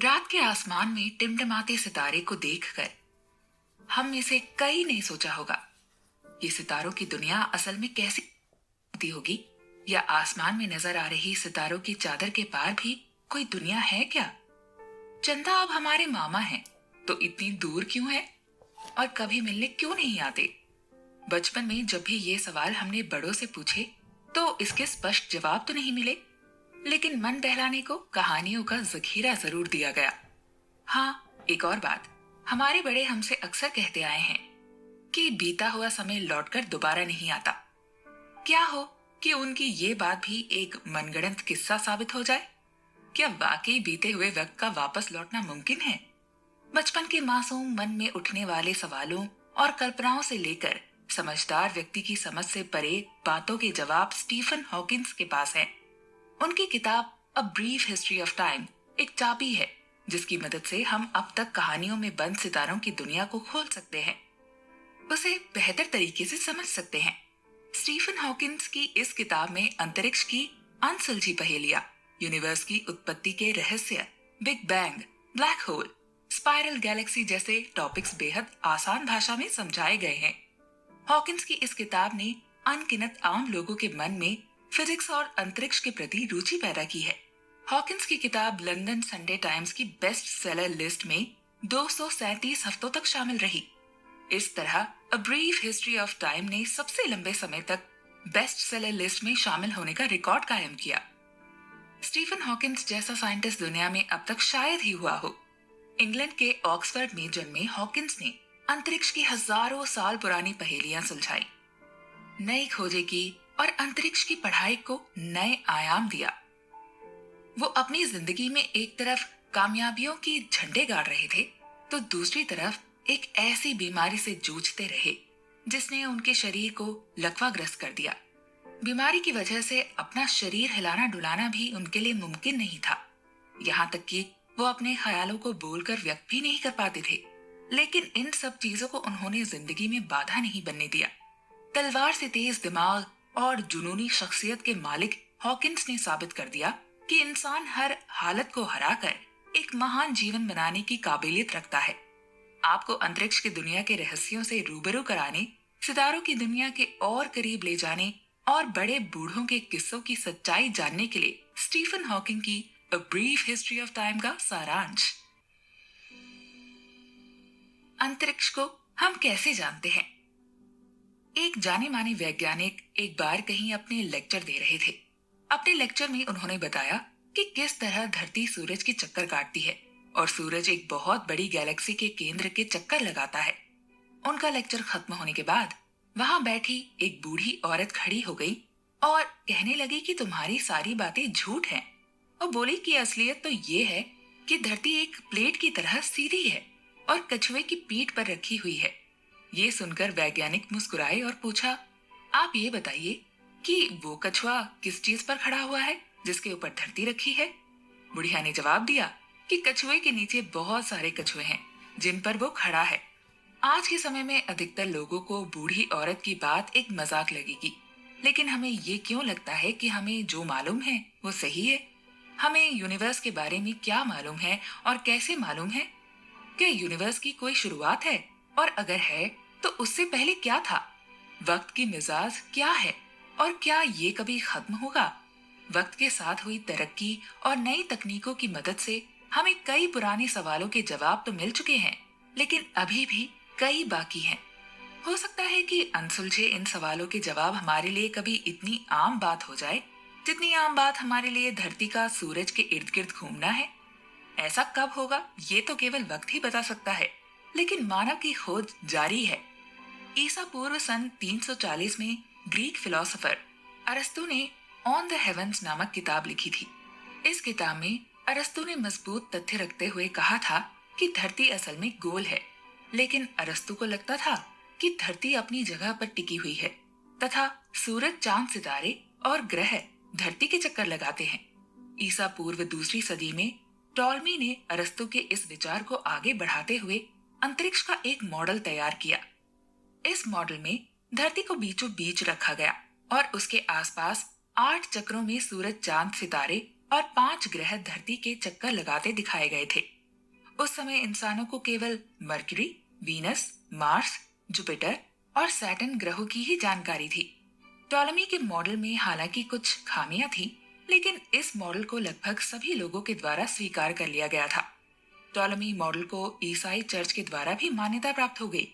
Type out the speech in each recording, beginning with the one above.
रात के आसमान में टिमटिमाते सितारे को देखकर हम में से कई ने सोचा होगा, ये सितारों की दुनिया असल में कैसी होती होगी, या आसमान में नजर आ रही सितारों की चादर के पार भी कोई दुनिया है क्या। चंदा अब हमारे मामा हैं, तो इतनी दूर क्यों है और कभी मिलने क्यों नहीं आते। बचपन में जब भी ये सवाल हमने बड़ों से पूछे तो इसके स्पष्ट जवाब तो नहीं मिले, लेकिन मन बहलाने को कहानियों का जखीरा जरूर दिया गया। हाँ, एक और बात, हमारे बड़े हमसे अक्सर कहते आए हैं कि बीता हुआ समय लौटकर दोबारा नहीं आता। क्या हो कि उनकी ये बात भी एक मनगढ़ंत किस्सा साबित हो जाए। क्या वाकई बीते हुए वक्त का वापस लौटना मुमकिन है। बचपन के मासूम मन में उठने वाले सवालों और कल्पनाओं से लेकर समझदार व्यक्ति की समझ से परे बातों के जवाब स्टीफन हॉकिंस के पास हैं। उनकी किताब a brief history of time एक चाबी है जिसकी मदद से हम अब तक कहानियों में बंद सितारों की दुनिया को खोल सकते हैं, उसे बेहतर तरीके से समझ सकते हैं। स्टीफन हॉकिंस की इस किताब में अंतरिक्ष की अनसुलझी पहेलियां, यूनिवर्स की उत्पत्ति के रहस्य, big bang, black hole, spiral Galaxy जैसे टॉपिक्स बेहद आसान भाषा में समझाए गए हैं। हॉकिंस की इस किताब ने अनगिनत आम लोगों के मन में फिजिक्स और अंतरिक्ष के प्रति रुचि पैदा की है। हॉकिंस की किताब लंदन संडे टाइम्स की बेस्ट सेलर लिस्ट में 237 हफ्तों तक शामिल रही। इस तरह a brief history of time ने सबसे लंबे समय तक बेस्ट सेलर लिस्ट में शामिल होने का रिकॉर्ड कायम किया। स्टीफन हॉकिंस जैसा साइंटिस्ट दुनिया में अब तक शायद ही हुआ हो। इंग्लैंड के ऑक्सफोर्ड में जन्मे हॉकिंस ने अंतरिक्ष की हजारों साल पुरानी पहेलियां सुलझाई, नई खोजें की और अंतरिक्ष की पढ़ाई को नए आयाम दिया। वो अपनी जिंदगी में एक तरफ कामयाबियों की झंडे गाड़ रहे थे, तो दूसरी तरफ एक ऐसी बीमारी से जूझते रहे जिसने उनके शरीर को लकवाग्रस्त कर दिया। बीमारी की वजह से अपना शरीर हिलाना डुलाना भी उनके लिए मुमकिन नहीं था। यहाँ तक कि वो अपने ख्यालों को बोलकर व्यक्त भी नहीं कर पाते थे। लेकिन इन सब चीजों को उन्होंने जिंदगी में बाधा नहीं बनने दिया। तलवार से तेज दिमाग और जुनूनी शख्सियत के मालिक हॉकिंस ने साबित कर दिया कि इंसान हर हालत को हराकर एक महान जीवन बनाने की काबिलियत रखता है। आपको अंतरिक्ष की दुनिया के रहस्यों से रूबरू कराने, सितारों की दुनिया के और करीब ले जाने और बड़े बूढ़ों के किस्सों की सच्चाई जानने के लिए स्टीफन हॉकिंग की a brief history of time का सारांश। अंतरिक्ष को हम कैसे जानते हैं। एक जाने माने वैज्ञानिक एक बार कहीं अपने लेक्चर दे रहे थे। अपने लेक्चर में उन्होंने बताया कि किस तरह धरती सूरज के चक्कर काटती है और सूरज एक बहुत बड़ी गैलेक्सी के केंद्र के चक्कर लगाता है। उनका लेक्चर खत्म होने के बाद वहां बैठी एक बूढ़ी औरत खड़ी हो गई और कहने लगी कि तुम्हारी सारी बातें झूठ हैं। और बोली कि असलियत तो ये है कि धरती एक प्लेट की तरह सीधी है और कछुए की पीठ पर रखी हुई है। ये सुनकर वैज्ञानिक मुस्कुराए और पूछा, आप ये बताइए कि वो कछुआ किस चीज पर खड़ा हुआ है जिसके ऊपर धरती रखी है। बुढ़िया ने जवाब दिया कि कछुए के नीचे बहुत सारे कछुए हैं जिन पर वो खड़ा है। आज के समय में अधिकतर लोगों को बूढ़ी औरत की बात एक मजाक लगेगी, लेकिन हमें ये क्यों लगता है कि हमें जो मालूम है वो सही है। हमें यूनिवर्स के बारे में क्या मालूम है और कैसे मालूम है। क्या यूनिवर्स की कोई शुरुआत है, और अगर है तो उससे पहले क्या था। वक्त की मिजाज क्या है और क्या ये कभी खत्म होगा। वक्त के साथ हुई तरक्की और नई तकनीकों की मदद से हमें कई पुराने सवालों के जवाब तो मिल चुके हैं, लेकिन अभी भी कई बाकी हैं। हो सकता है कि अनसुलझे इन सवालों के जवाब हमारे लिए कभी इतनी आम बात हो जाए जितनी आम बात हमारे लिए धरती का सूरज के इर्द गिर्द घूमना है। ऐसा कब होगा ये तो केवल वक्त ही बता सकता है, लेकिन मानव की खोज जारी है। ईसा पूर्व सन 340 में ग्रीक फिलोसोफर अरस्तु ने ऑन द हेवंस नामक किताब लिखी थी। इस किताब में अरस्तु ने मजबूत तथ्य रखते हुए कहा था कि धरती असल में गोल है, लेकिन अरस्तु को लगता था कि धरती अपनी जगह पर टिकी हुई है तथा सूरज, चांद, सितारे और ग्रह धरती के चक्कर लगाते हैं। ईसा पूर्व दूसरी सदी में टॉलमी ने अरस्तु के इस विचार को आगे बढ़ाते हुए अंतरिक्ष का एक मॉडल तैयार किया। इस मॉडल में धरती को बीचों बीच रखा गया और उसके आसपास 8 चक्रों में सूरज, चांद, सितारे और 5 ग्रह धरती के चक्कर लगाते दिखाए गए थे। उस समय इंसानों को केवल मरकरी, वीनस, मार्स, जुपिटर और सैटर्न ग्रहों की ही जानकारी थी। टॉलेमी के मॉडल में हालांकि कुछ खामियां थी, लेकिन इस मॉडल को लगभग सभी लोगों के द्वारा स्वीकार कर लिया गया था। टॉलेमी मॉडल को ईसाई चर्च के द्वारा भी मान्यता प्राप्त हो गई।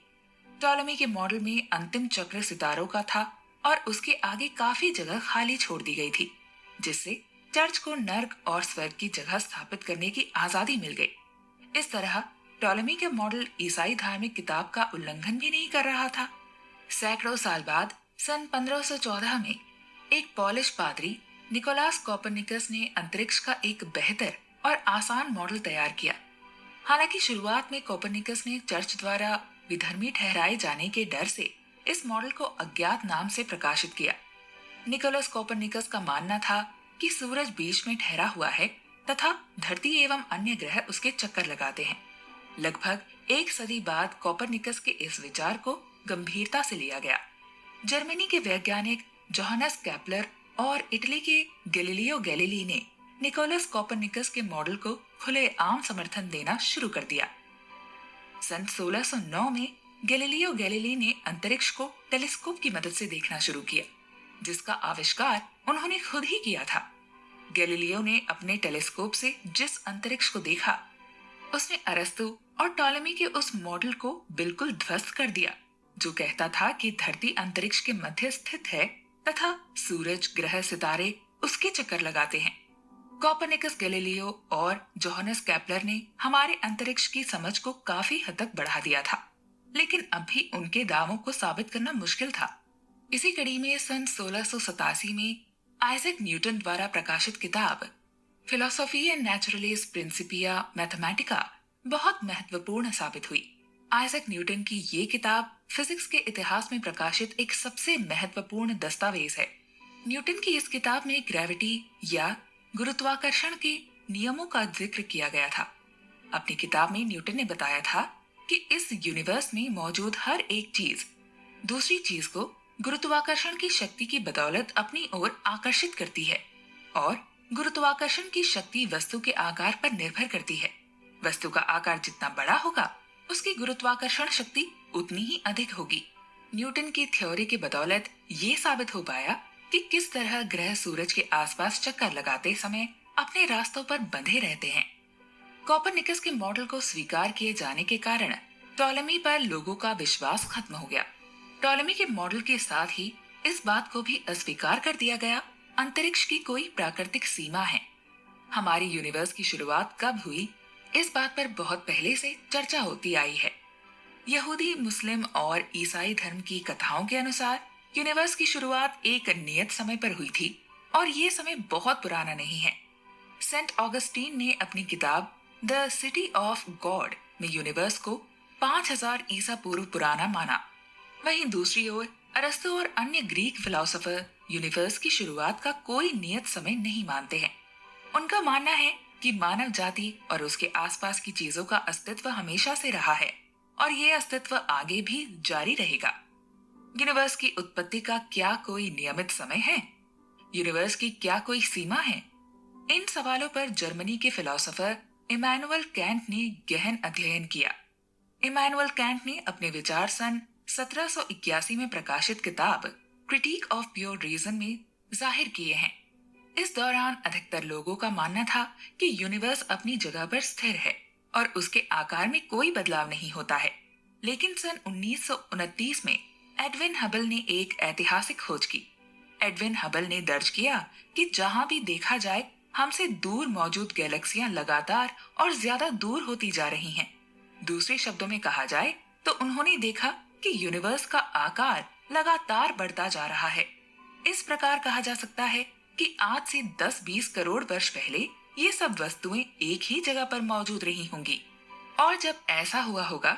टॉलेमी के मॉडल में अंतिम चक्र सितारों का था और उसके आगे काफी जगह खाली छोड़ दी गई थी, जिससे चर्च को नर्क और स्वर्ग की जगह स्थापित करने की आजादी मिल गई। इस तरह टॉलेमी का मॉडल ईसाई धार्मिक किताब का उल्लंघन भी नहीं कर रहा था। सैकड़ों साल बाद सन 1514 में एक पॉलिश पादरी निकोलास कोपरनिकस ने अंतरिक्ष का एक बेहतर और आसान मॉडल तैयार किया। हालांकि शुरुआत में कोपरनिकस ने चर्च द्वारा विधर्मी ठहराए जाने के डर से इस मॉडल को अज्ञात नाम से प्रकाशित किया। निकोलस कोपरनिकस का मानना था कि सूरज बीच में ठहरा हुआ है तथा धरती एवं अन्य ग्रह उसके चक्कर लगाते हैं। लगभग एक सदी बाद कोपरनिकस के इस विचार को गंभीरता से लिया गया। जर्मनी के वैज्ञानिक जोहानस केपलर और इटली के गैलीलियो गैलीली ने निकोलस कोपरनिकस के मॉडल को खुलेआम समर्थन देना शुरू कर दिया। सन 1609 में गैलीलियो गैलीली ने अंतरिक्ष को टेलीस्कोप की मदद से देखना शुरू किया, जिसका आविष्कार उन्होंने खुद ही किया था। गैलीलियो ने अपने टेलीस्कोप से जिस अंतरिक्ष को देखा, उसने अरस्तु और टॉलेमी के उस मॉडल को बिल्कुल ध्वस्त कर दिया, जो कहता था कि धरती अंतरिक्ष के मध्य स्थित है तथा सूरज, ग्रह, सितारे उसके चक्कर लगाते हैं। कोपरनिकस, गैलीलियो और जोहानस केपलर ने हमारे अंतरिक्ष की समझ को काफी हद तक बढ़ा दिया था, लेकिन अब भी उनके दावों को साबित करना मुश्किल था। इसी कड़ी में सन 1687 में आइजैक न्यूटन द्वारा प्रकाशित किताब philosophy and naturalis Principia Mathematica बहुत महत्वपूर्ण साबित हुई। आइजैक न्यूटन की ये किताब फिजिक्स के इतिहास में प्रकाशित एक सबसे महत्वपूर्ण दस्तावेज है। न्यूटन की इस किताब में ग्रेविटी या गुरुत्वाकर्षण के नियमों का जिक्र किया गया था। अपनी किताब में न्यूटन ने बताया था कि इस यूनिवर्स में मौजूद हर एक चीज दूसरी चीज को गुरुत्वाकर्षण की शक्ति की बदौलत अपनी ओर आकर्षित करती है और गुरुत्वाकर्षण की शक्ति वस्तु के आकार पर निर्भर करती है। वस्तु का आकार जितना बड़ा होगा, उसकी गुरुत्वाकर्षण शक्ति उतनी ही अधिक होगी। न्यूटन की थ्योरी की बदौलत ये साबित हो पाया कि किस तरह ग्रह सूरज के आसपास चक्कर लगाते समय अपने रास्तों पर बंधे रहते हैं। कोपरनिकस के मॉडल को स्वीकार किए जाने के कारण टॉलेमी पर लोगों का विश्वास खत्म हो गया। टॉलेमी के मॉडल के साथ ही इस बात को भी अस्वीकार कर दिया गया, अंतरिक्ष की कोई प्राकृतिक सीमा है। हमारी यूनिवर्स की शुरुआत कब हुई, इस बात पर बहुत पहले से चर्चा होती आई है। यहूदी, मुस्लिम और ईसाई धर्म की कथाओं के अनुसार यूनिवर्स की शुरुआत एक नियत समय पर हुई थी और ये समय बहुत पुराना नहीं है। सेंट ऑगस्टीन ने अपनी किताब द सिटी ऑफ गॉड में यूनिवर्स को 5000 ईसा पूर्व पुराना माना। वहीं दूसरी ओर अरस्तु और अन्य ग्रीक फिलोसोफर यूनिवर्स की शुरुआत का कोई नियत समय नहीं मानते हैं। उनका मानना है कि मानव जाति और उसके आसपास की चीजों का अस्तित्व हमेशा से रहा है और ये अस्तित्व आगे भी जारी रहेगा। यूनिवर्स की उत्पत्ति का क्या कोई नियमित समय है? यूनिवर्स की क्या कोई सीमा है? इन सवालों पर जर्मनी के फिलोसोफर इमैनुअल कैंट ने गहन अध्ययन किया। इमैनुअल कैंट ने अपने विचार सन 1781 में प्रकाशित किताब क्रिटिक ऑफ प्योर रीजन में जाहिर किए हैं। इस दौरान अधिकतर लोगों का मानना था कि यूनिवर्स अपनी जगह पर स्थिर है और उसके आकार में कोई बदलाव नहीं होता है। लेकिन सन 1929 में एडविन हबल ने एक ऐतिहासिक खोज की। एडविन हबल ने दर्ज किया कि जहां भी देखा जाए हमसे दूर मौजूद गैलेक्सियां लगातार और ज्यादा दूर होती जा रही हैं। दूसरे शब्दों में कहा जाए तो उन्होंने देखा कि यूनिवर्स का आकार लगातार बढ़ता जा रहा है। इस प्रकार कहा जा सकता है कि आज से 10-20 करोड़ वर्ष पहले ये सब वस्तुएं एक ही जगह पर मौजूद रही होंगी और जब ऐसा हुआ होगा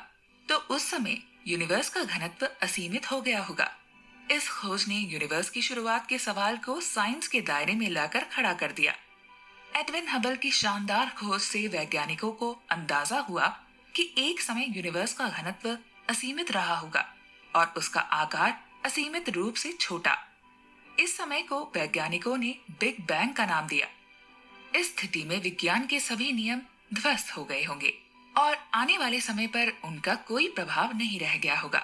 तो उस समय यूनिवर्स का घनत्व असीमित हो गया होगा। इस खोज ने यूनिवर्स की शुरुआत के सवाल को साइंस के दायरे में लाकर खड़ा कर दिया। एडविन हबल की शानदार खोज से वैज्ञानिकों को अंदाजा हुआ कि एक समय यूनिवर्स का घनत्व असीमित रहा होगा और उसका आकार असीमित रूप से छोटा। इस समय को वैज्ञानिकों ने बिग बैंग का नाम दिया। इस स्थिति में विज्ञान के सभी नियम ध्वस्त हो गए होंगे और आने वाले समय पर उनका कोई प्रभाव नहीं रह गया होगा,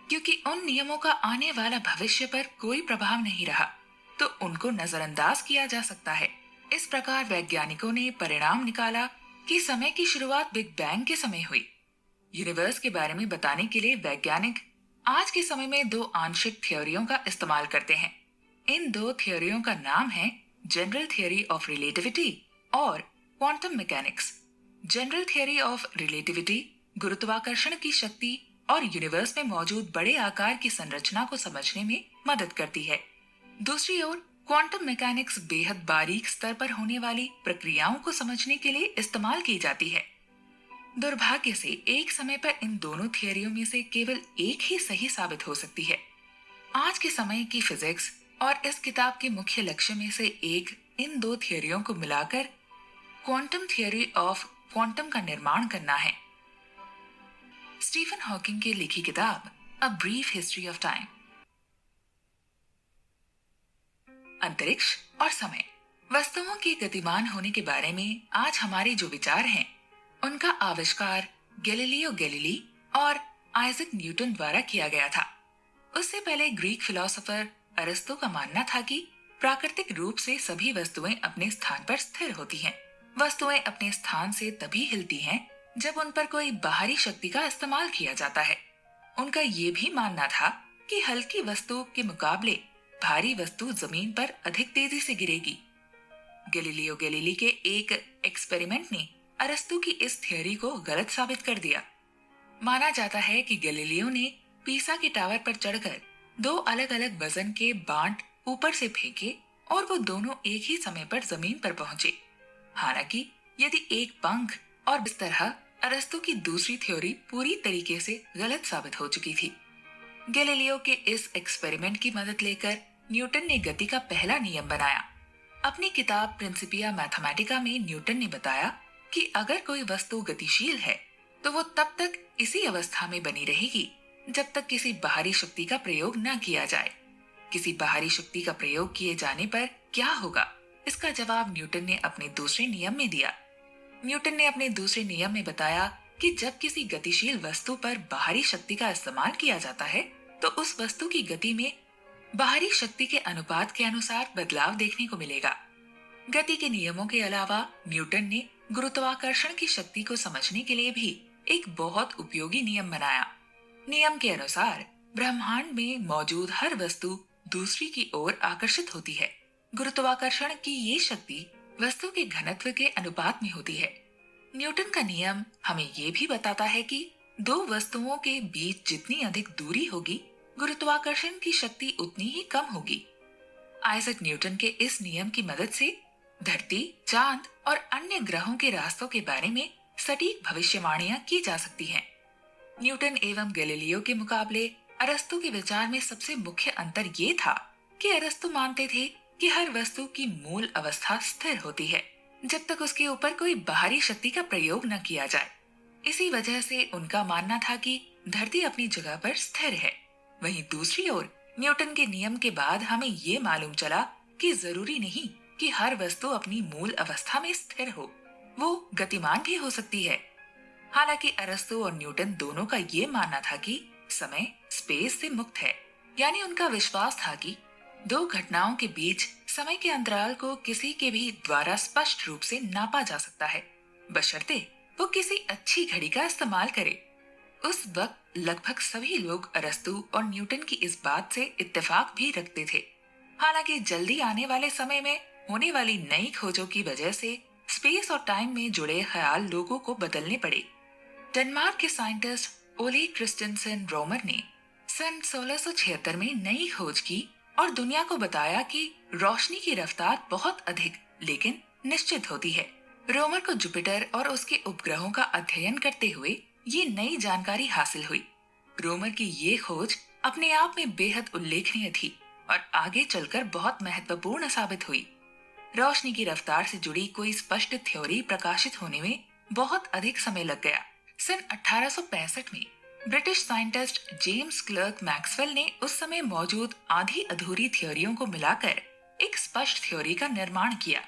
क्योंकि उन नियमों का आने वाला भविष्य पर कोई प्रभाव नहीं रहा, तो उनको नजरअंदाज किया जा सकता है। इस प्रकार वैज्ञानिकों ने परिणाम निकाला कि समय की शुरुआत बिग बैंग के समय हुई। यूनिवर्स के बारे में बताने के लिए वैज्ञानिक आज के समय में दो आंशिक थ्योरियों का इस्तेमाल करते हैं। इन दो थ्योरियों का नाम है जनरल थ्योरी ऑफ रिलेटिविटी और quantum mechanics. General theory of relativity गुरुत्वाकर्षण की शक्ति और यूनिवर्स में मौजूद बड़े आकार की संरचना को समझने में मदद करती है। दूसरी ओर क्वांटम मैकेनिक्स बेहद बारीक स्तर पर होने वाली प्रक्रियाओं को समझने के लिए इस्तेमाल की जाती है। दुर्भाग्य से एक समय पर इन दोनों थियोरियों में से केवल एक ही सही साबित हो सकती है। आज के समय की फिजिक्स और इस किताब के मुख्य लक्ष्य में से एक इन दो थियोरियों को मिलाकर क्वांटम थ्योरी ऑफ क्वांटम का निर्माण करना है। स्टीफन हॉकिंग की लिखी किताब a brief history of time. अंतरिक्ष और समय, वस्तुओं के गतिमान होने के बारे में आज हमारे जो विचार हैं, उनका आविष्कार गैलीलियो गैलीली और आइजैक न्यूटन द्वारा किया गया था। उससे पहले ग्रीक फिलोसोफर अरिस्टो का मानना था कि प्राकृतिक रूप से सभी वस्तुएं अपने स्थान पर स्थिर होती हैं। वस्तुएं अपने स्थान से तभी हिलती हैं जब उन पर कोई बाहरी शक्ति का इस्तेमाल किया जाता है। उनका ये भी मानना था कि हल्की वस्तु के मुकाबले भारी वस्तु जमीन पर अधिक तेजी से गिरेगी। गैलीलियो गैलीली के एक एक्सपेरिमेंट ने अरिस्टो की इस थ्योरी को गलत साबित कर दिया। माना जाता है कि गैलीलियो ने पीसा के टावर पर चढ़कर दो अलग अलग वजन के बांट ऊपर से फेंके और वो दोनों एक ही समय पर जमीन पर पहुंचे। हालांकि यदि एक पंख और इस तरह अरिस्टो की दूसरी थ्योरी पूरी तरीके से गलत साबित हो चुकी थी। गैलीलियो के इस एक्सपेरिमेंट की मदद लेकर न्यूटन ने गति का पहला नियम बनाया। अपनी किताब प्रिंसिपिया मैथमेटिका में न्यूटन ने बताया कि अगर कोई वस्तु गतिशील है तो वो तब तक इसी अवस्था में बनी रहेगी जब तक किसी बाहरी शक्ति का प्रयोग न किया जाए। किसी बाहरी शक्ति का प्रयोग किए जाने पर क्या होगा, इसका जवाब न्यूटन ने अपने दूसरे नियम में दिया। न्यूटन ने अपने दूसरे नियम में बताया कि जब किसी गतिशील वस्तु पर बाहरी शक्ति का इस्तेमाल किया जाता है तो उस वस्तु की गति में बाहरी शक्ति के अनुपात के अनुसार बदलाव देखने को मिलेगा। गति के नियमों के अलावा न्यूटन ने गुरुत्वाकर्षण की शक्ति को समझने के लिए भी एक बहुत उपयोगी नियम बनाया। नियम के अनुसार ब्रह्मांड में मौजूद हर वस्तु दूसरी की ओर आकर्षित होती है। गुरुत्वाकर्षण की ये शक्ति वस्तु के घनत्व के अनुपात में होती है। न्यूटन का नियम हमें ये भी बताता है कि दो वस्तुओं के बीच जितनी अधिक दूरी होगी, गुरुत्वाकर्षण की शक्ति उतनी ही कम होगी। आइजैक न्यूटन के इस नियम की मदद से धरती, चांद और अन्य ग्रहों के रास्तों के बारे में सटीक भविष्यवाणियां की जा सकती हैं। न्यूटन एवं गैलीलियो के मुकाबले अरिस्टो के विचार में सबसे मुख्य अंतर ये था कि अरिस्टो मानते थे कि हर वस्तु की मूल अवस्था स्थिर होती है जब तक उसके ऊपर कोई बाहरी शक्ति का प्रयोग न किया जाए। इसी वजह से उनका मानना था कि धरती अपनी जगह पर स्थिर है। वहीं दूसरी ओर न्यूटन के नियम के बाद हमें ये मालूम चला कि जरूरी नहीं कि हर वस्तु अपनी मूल अवस्था में स्थिर हो, वो गतिमान भी हो सकती है। हालांकि अरिस्टो और न्यूटन दोनों का ये मानना था कि समय स्पेस से मुक्त है, यानी उनका विश्वास था कि दो घटनाओं के बीच समय के अंतराल को किसी के भी द्वारा स्पष्ट रूप से नापा जा सकता है, बशर्ते वो किसी अच्छी घड़ी का इस्तेमाल करे। उस वक्त लगभग सभी लोग अरिस्टो और न्यूटन की इस बात से इत्तेफाक भी रखते थे। हालांकि जल्दी आने वाले समय में होने वाली नई खोजों की वजह से स्पेस और टाइम में जुड़े ख्याल लोगों को बदलने पड़े। डेनमार्क के साइंटिस्ट ओले क्रिस्टेंसन रोमर ने सन 1676 में नई खोज की और दुनिया को बताया कि रोशनी की रफ्तार बहुत अधिक लेकिन निश्चित होती है। रोमर को जुपिटर और उसके उपग्रहों का अध्ययन करते हुए ये नई जानकारी हासिल हुई। रोमर की ये खोज अपने आप में बेहद उल्लेखनीय थी और आगे चलकर बहुत महत्वपूर्ण साबित हुई। रोशनी की रफ्तार से जुड़ी कोई स्पष्ट थ्योरी प्रकाशित होने में बहुत अधिक समय लग गया। सन 1865 में British scientist James clerk Maxwell ने उस समय मौजूद आधी अधूरी थ्योरियों को मिलाकर एक स्पष्ट थ्योरी का निर्माण किया।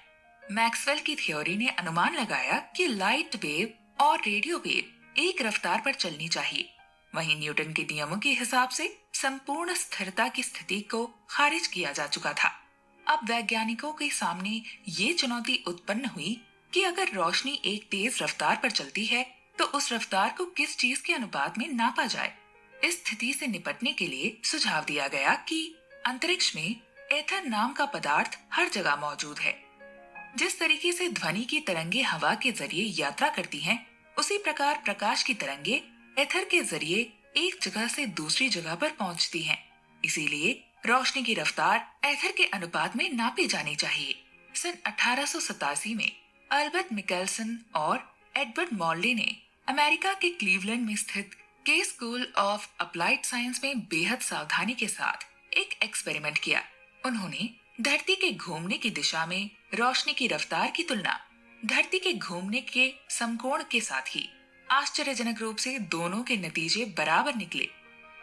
मैक्सवेल की थ्योरी ने अनुमान लगाया कि लाइट वेव और रेडियो वेव एक रफ्तार पर चलनी चाहिए। वहीं न्यूटन के नियमों के हिसाब से संपूर्ण स्थिरता की स्थिति को खारिज किया जा चुका था। अब वैज्ञानिकों के सामने ये चुनौती उत्पन्न हुई कि अगर रोशनी एक तेज रफ्तार पर चलती है तो उस रफ्तार को किस चीज के अनुपात में नापा जाए। इस स्थिति से निपटने के लिए सुझाव दिया गया कि अंतरिक्ष में एथर नाम का पदार्थ हर जगह मौजूद है। जिस तरीके से ध्वनि की तरंगे हवा के जरिए यात्रा करती हैं, उसी प्रकार प्रकाश की तरंगे एथर के जरिए एक जगह से दूसरी जगह पर पहुंचती हैं। इसीलिए रोशनी की रफ्तार एथर के अनुपात में नापी जानी चाहिए। सन 1887 में अल्बर्ट मिकेल्सन और एडवर्ड मॉर्ले ने अमेरिका के क्लीवलैंड में स्थित के स्कूल ऑफ अप्लाइड साइंस में बेहद सावधानी के साथ एक एक्सपेरिमेंट किया। उन्होंने धरती के घूमने की दिशा में रोशनी की रफ्तार की तुलना धरती के घूमने के समकोण के साथ ही आश्चर्यजनक रूप से दोनों के नतीजे बराबर निकले।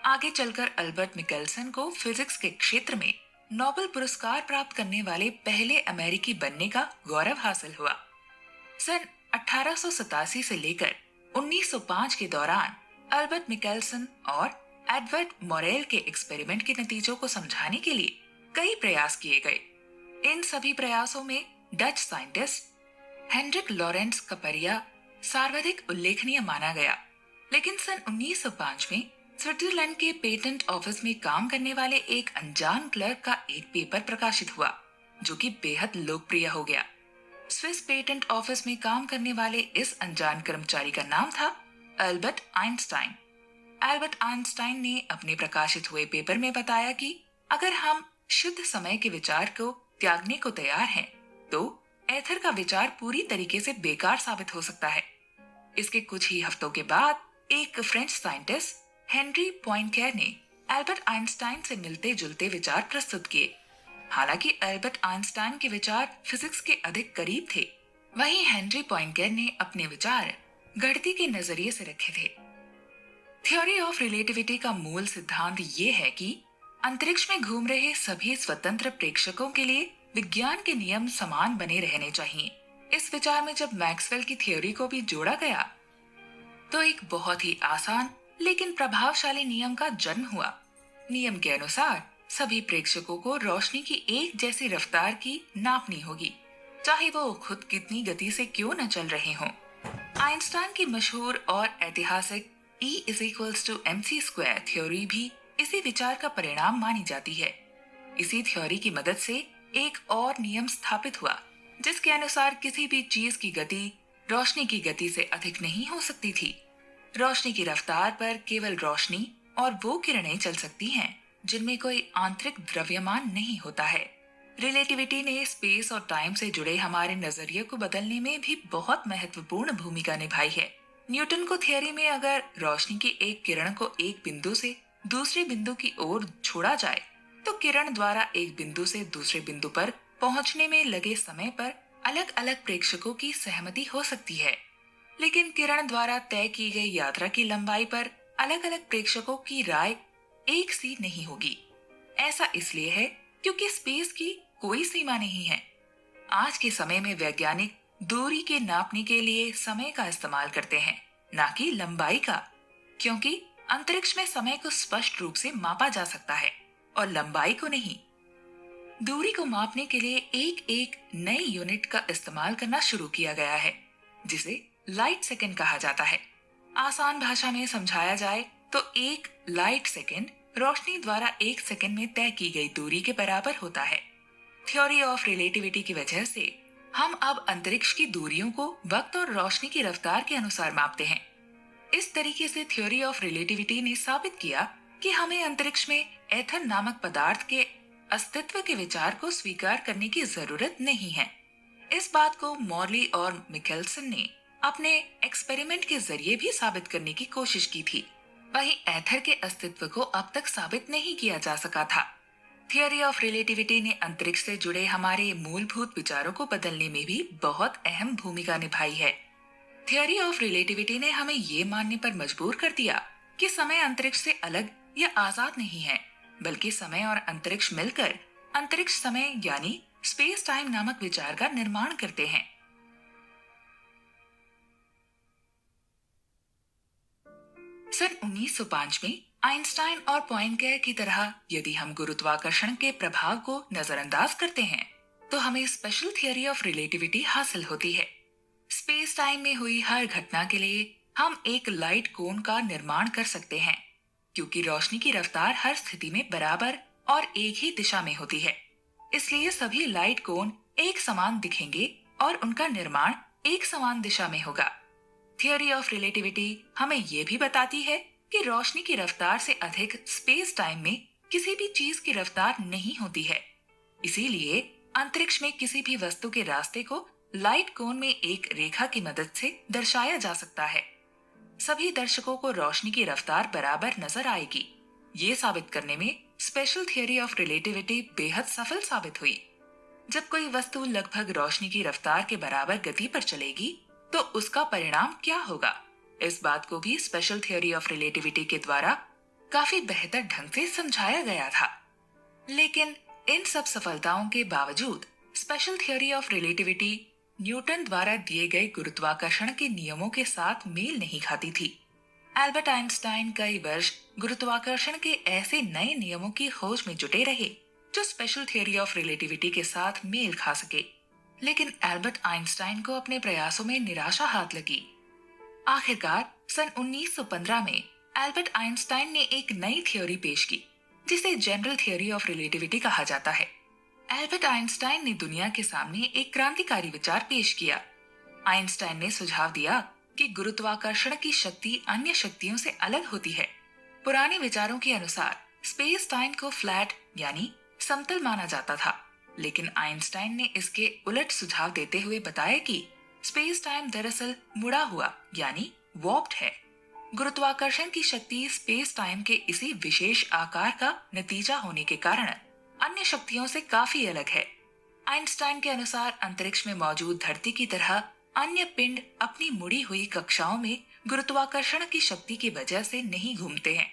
आगे चलकर अल्बर्ट मिकेल्सन को फिजिक्स के क्षेत्र में नोबेल पुरस्कार प्राप्त करने वाले पहले अमेरिकी बनने का गौरव हासिल हुआ। सन 1887 से लेकर 1905 के दौरान अल्बर्ट मिकेल्सन और एडवर्ड मोरेल के एक्सपेरिमेंट के नतीजों को समझाने के लिए कई प्रयास किए गए। इन सभी प्रयासों में डच साइंटिस्ट हेनरिक लॉरेंस कपरिया सर्वाधिक उल्लेखनीय माना गया। लेकिन सन 1905 में स्विट्जरलैंड के पेटेंट ऑफिस में काम करने वाले एक अनजान क्लर्क का एक पेपर प्रकाशित हुआ जो कि बेहद लोकप्रिय हो गया। स्विस पेटेंट ऑफिस में काम करने वाले इस अनजान कर्मचारी का नाम था अल्बर्ट आइंस्टाइन। अल्बर्ट आइंस्टाइन ने अपने प्रकाशित हुए पेपर में बताया कि अगर हम शुद्ध समय के विचार को त्यागने को तैयार हैं, तो एथर का विचार पूरी तरीके से बेकार साबित हो सकता है। इसके कुछ ही हफ्तों के बाद एक फ्रेंच साइंटिस्ट हेनरी पॉइंटियर ने अल्बर्ट आइंस्टाइन से मिलते जुलते विचार प्रस्तुत किए। हालांकि अल्बर्ट आइंस्टाइन के विचार फिजिक्स के अधिक करीब थे, वहीं हेनरी पॉइंटियर ने अपने विचार गणित के नजरिए से रखे थे। थ्योरी ऑफ रिलेटिविटी का मूल सिद्धांत ये है कि अंतरिक्ष में घूम रहे सभी स्वतंत्र प्रेक्षकों के लिए विज्ञान के नियम समान बने रहने चाहिए। इस विचार में जब मैक्सवेल की थ्योरी को भी जोड़ा गया तो एक बहुत ही आसान लेकिन प्रभावशाली नियम का जन्म हुआ। नियम के अनुसार सभी प्रेक्षकों को रोशनी की एक जैसी रफ्तार की नापनी होगी, चाहे वो खुद कितनी गति से क्यों न चल रहे हों। आइंस्टाइन की मशहूर और ऐतिहासिक E=mc² थ्योरी भी इसी विचार का परिणाम मानी जाती है। इसी थ्योरी की मदद से एक और नियम स्थापित हुआ जिसके अनुसार किसी भी चीज की गति रोशनी की गति से अधिक नहीं हो सकती थी। रोशनी की रफ्तार पर केवल रोशनी और वो किरणें चल सकती हैं जिनमें कोई आंतरिक द्रव्यमान नहीं होता है। रिलेटिविटी ने स्पेस और टाइम से जुड़े हमारे नजरिए को बदलने में भी बहुत महत्वपूर्ण भूमिका निभाई है। न्यूटन को थ्योरी में अगर रोशनी की एक किरण को एक बिंदु से दूसरे बिंदु की ओर छोड़ा जाए तो किरण द्वारा एक बिंदु से दूसरे बिंदु पर पहुंचने में लगे समय पर अलग अलग प्रेक्षकों की सहमति हो सकती है, लेकिन किरण द्वारा तय की गई यात्रा की लंबाई पर अलग अलग प्रेक्षकों की राय एक सी नहीं होगी। ऐसा इसलिए है क्योंकि स्पेस की कोई सीमा नहीं है। आज के समय में वैज्ञानिक दूरी के नापने के लिए समय का इस्तेमाल करते हैं, न कि लंबाई का, क्योंकि अंतरिक्ष में समय को स्पष्ट रूप से मापा जा सकता है और लंबाई को नहीं। दूरी को मापने के लिए एक एक नई यूनिट का इस्तेमाल करना शुरू किया गया है जिसे लाइट सेकंड कहा जाता है। आसान भाषा में समझाया जाए तो एक लाइट सेकंड रोशनी द्वारा एक सेकंड में तय की गई दूरी के बराबर होता है। थ्योरी ऑफ रिलेटिविटी की वजह से हम अब अंतरिक्ष की दूरियों को वक्त और रोशनी की रफ्तार के अनुसार मापते हैं। इस तरीके से थ्योरी ऑफ रिलेटिविटी ने साबित किया कि हमें अंतरिक्ष में एथर नामक पदार्थ के अस्तित्व के विचार को स्वीकार करने की जरूरत नहीं है। इस बात को मॉर्ली और मिकेल्सन ने अपने एक्सपेरिमेंट के जरिए भी साबित करने की कोशिश की थी। वहीं एथर के अस्तित्व को अब तक साबित नहीं किया जा सका था। थियोरी ऑफ रिलेटिविटी ने अंतरिक्ष से जुड़े हमारे मूलभूत विचारों को बदलने में भी बहुत अहम भूमिका निभाई है। थियोरी ऑफ रिलेटिविटी ने हमें ये मानने पर मजबूर कर दिया कि समय अंतरिक्ष से अलग या आजाद नहीं है, बल्कि समय और अंतरिक्ष मिलकर अंतरिक्ष समय यानी स्पेस टाइम नामक विचार का निर्माण करते हैं। सन 1905 में आइंस्टाइन और पॉइंकैर की तरह यदि हम गुरुत्वाकर्षण के प्रभाव को नजरअंदाज करते हैं तो हमें स्पेशल थियरी ऑफ रिलेटिविटी हासिल होती है। स्पेस टाइम में हुई हर घटना के लिए हम एक लाइट कोन का निर्माण कर सकते हैं, क्योंकि रोशनी की रफ्तार हर स्थिति में बराबर और एक ही दिशा में होती है। इसलिए सभी लाइट कोन एक समान दिखेंगे और उनका निर्माण एक समान दिशा में होगा। थियरी ऑफ रिलेटिविटी हमें यह भी बताती है कि रोशनी की रफ्तार से अधिक स्पेस टाइम में किसी भी चीज की रफ्तार नहीं होती है। इसीलिए अंतरिक्ष में किसी भी वस्तु के रास्ते को लाइट कोन में एक रेखा की मदद से दर्शाया जा सकता है। सभी दर्शकों को रोशनी की रफ्तार बराबर नजर आएगी। ये साबित करने में स्पेशल थियरी ऑफ रिलेटिविटी बेहद सफल साबित हुई। जब कोई वस्तु लगभग रोशनी की रफ्तार के बराबर गति पर चलेगी तो उसका परिणाम क्या होगा, इस बात को भी स्पेशल थियरी ऑफ रिलेटिविटी के द्वारा काफी बेहतर ढंग से समझाया गया था। लेकिन इन सब सफलताओं के बावजूद special theory of relativity Newton द्वारा दिए गए गुरुत्वाकर्षण के नियमों के साथ मेल नहीं खाती थी। एल्बर्ट आइंस्टाइन कई वर्ष गुरुत्वाकर्षण के ऐसे नए नियमों की खोज में जुटे रहे जो स्पेशल थियरी ऑफ रिलेटिविटी के साथ मेल खा सके। लेकिन एल्बर्ट आइंस्टाइन को अपने प्रयासों में निराशा हाथ लगी। आखिरकार सन 1915 में एल्बर्ट आइंस्टाइन ने एक नई थ्योरी पेश की जिसे जनरल थियरी ऑफ रिलेटिविटी कहा जाता है। एल्बर्ट आइंस्टाइन ने दुनिया के सामने एक क्रांतिकारी विचार पेश किया। आइंस्टाइन ने सुझाव दिया कि गुरुत्वाकर्षण की शक्ति अन्य शक्तियों से अलग होती है। पुराने विचारों के अनुसार स्पेस टाइम को फ्लैट यानी समतल माना जाता था, लेकिन आइंस्टाइन ने इसके उलट सुझाव देते हुए बताया कि स्पेस टाइम दरअसल मुड़ा हुआ यानी वॉर्प्ड है। गुरुत्वाकर्षण की शक्ति स्पेस टाइम के इसी विशेष आकार का नतीजा होने के कारण अन्य शक्तियों से काफी अलग है। आइंस्टाइन के अनुसार अंतरिक्ष में मौजूद धरती की तरह अन्य पिंड अपनी मुड़ी हुई कक्षाओं में गुरुत्वाकर्षण की शक्ति की वजह से नहीं घूमते हैं।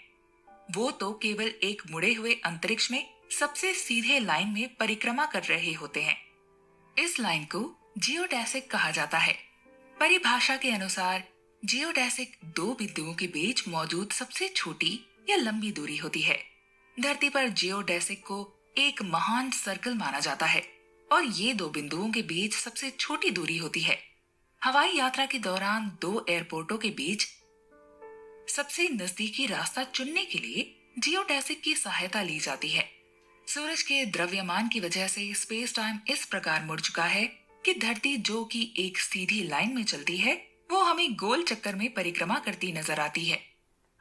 वो तो केवल एक मुड़े हुए अंतरिक्ष में सबसे सीधे लाइन में परिक्रमा कर रहे होते हैं। इस लाइन को जियोडेसिक कहा जाता है। परिभाषा के अनुसार जियोडेसिक दो बिंदुओं के बीच मौजूद सबसे छोटी या लंबी दूरी होती है। धरती पर जियोडेसिक को एक महान सर्कल माना जाता है और ये दो बिंदुओं के बीच सबसे छोटी दूरी होती है। हवाई यात्रा के दौरान दो एयरपोर्टों के बीच सबसे नजदीकी रास्ता चुनने के लिए जियोडेसिक की सहायता ली जाती है। सूरज के द्रव्यमान की वजह से स्पेस टाइम इस प्रकार मुड़ चुका है कि धरती जो कि एक सीधी लाइन में चलती है वो हमें गोल चक्कर में परिक्रमा करती नजर आती है।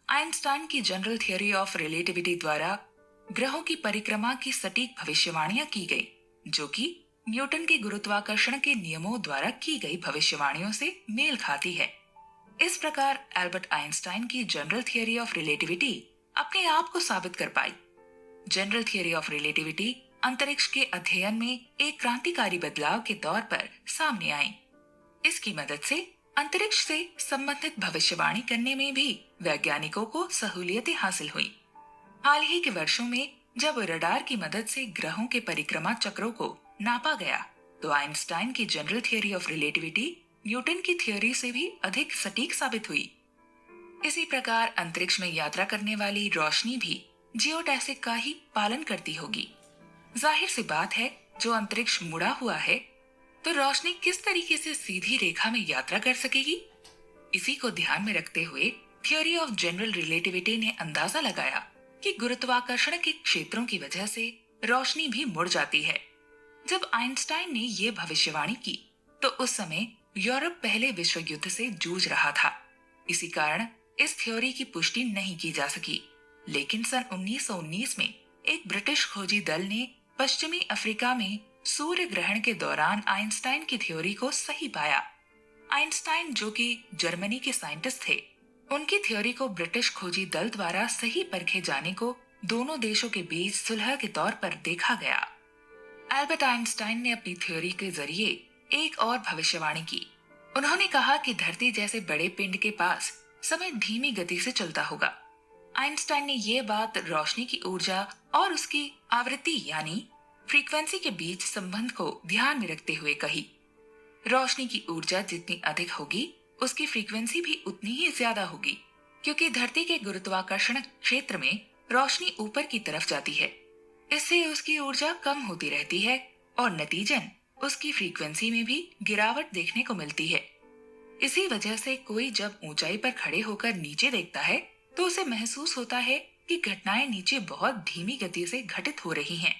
आइंस्टाइन की जनरल थियरी ऑफ रिलेटिविटी द्वारा ग्रहों की परिक्रमा की सटीक भविष्यवाणियां की गई, जो कि न्यूटन के गुरुत्वाकर्षण के नियमों द्वारा की गई भविष्यवाणियों से मेल खाती है। इस प्रकार एल्बर्ट आइंस्टाइन की जनरल थियरी ऑफ रिलेटिविटी अपने आप को साबित कर पाई। जनरल थियरी ऑफ रिलेटिविटी अंतरिक्ष के अध्ययन में एक क्रांतिकारी बदलाव के तौर पर सामने आई। इसकी मदद से अंतरिक्ष से संबंधित भविष्यवाणी करने में भी वैज्ञानिकों को सहूलियतें हासिल हुई। हाल ही के वर्षों में जब रडार की मदद से ग्रहों के परिक्रमा चक्रों को नापा गया तो आइंस्टाइन की general theory of relativity Newton की थ्योरी से भी अधिक सटीक साबित हुई। इसी प्रकार अंतरिक्ष में यात्रा करने वाली रोशनी भी जियोडेसिक का ही पालन करती होगी। जाहिर सी बात है, जो अंतरिक्ष मुड़ा हुआ है तो रोशनी किस तरीके से सीधी रेखा में यात्रा कर सकेगी। इसी को ध्यान में रखते हुए थ्योरी ऑफ जनरल रिलेटिविटी ने अंदाजा लगाया कि गुरुत्वाकर्षण के क्षेत्रों की वजह से रोशनी भी मुड़ जाती है। जब आइंस्टाइन ने ये भविष्यवाणी की तो उस समय यूरोप पहले विश्व युद्ध से जूझ रहा था। इसी कारण इस थ्योरी की पुष्टि नहीं की जा सकी। लेकिन सन 1919 में एक ब्रिटिश खोजी दल ने पश्चिमी अफ्रीका में सूर्य ग्रहण के दौरान आइंस्टाइन की थ्योरी को सही पाया। आइंस्टाइन, जो कि जर्मनी के साइंटिस्ट थे, उनकी थ्योरी को ब्रिटिश खोजी दल द्वारा सही परखे जाने को दोनों देशों के बीच सुलह के तौर पर देखा गया। एल्बर्ट आइंस्टाइन ने अपनी थ्योरी के जरिए एक और भविष्यवाणी की। उन्होंने कहा कि धरती जैसे बड़े पिंड के पास समय धीमी गति से चलता होगा। आइंस्टाइन ने ये बात रोशनी की ऊर्जा और उसकी आवृत्ति यानी फ्रीक्वेंसी के बीच संबंध को ध्यान में रखते हुए कही। रोशनी की ऊर्जा जितनी अधिक होगी, उसकी फ्रीक्वेंसी भी उतनी ही ज्यादा होगी, क्योंकि धरती के गुरुत्वाकर्षण क्षेत्र में रोशनी ऊपर की तरफ जाती है। इससे उसकी ऊर्जा कम होती रहती है और नतीजन उसकी फ्रीक्वेंसी में भी गिरावट देखने को मिलती है। इसी वजह से कोई जब ऊंचाई पर खड़े होकर नीचे देखता है तो उसे महसूस होता है कि घटनाएं नीचे बहुत धीमी गति से घटित हो रही हैं।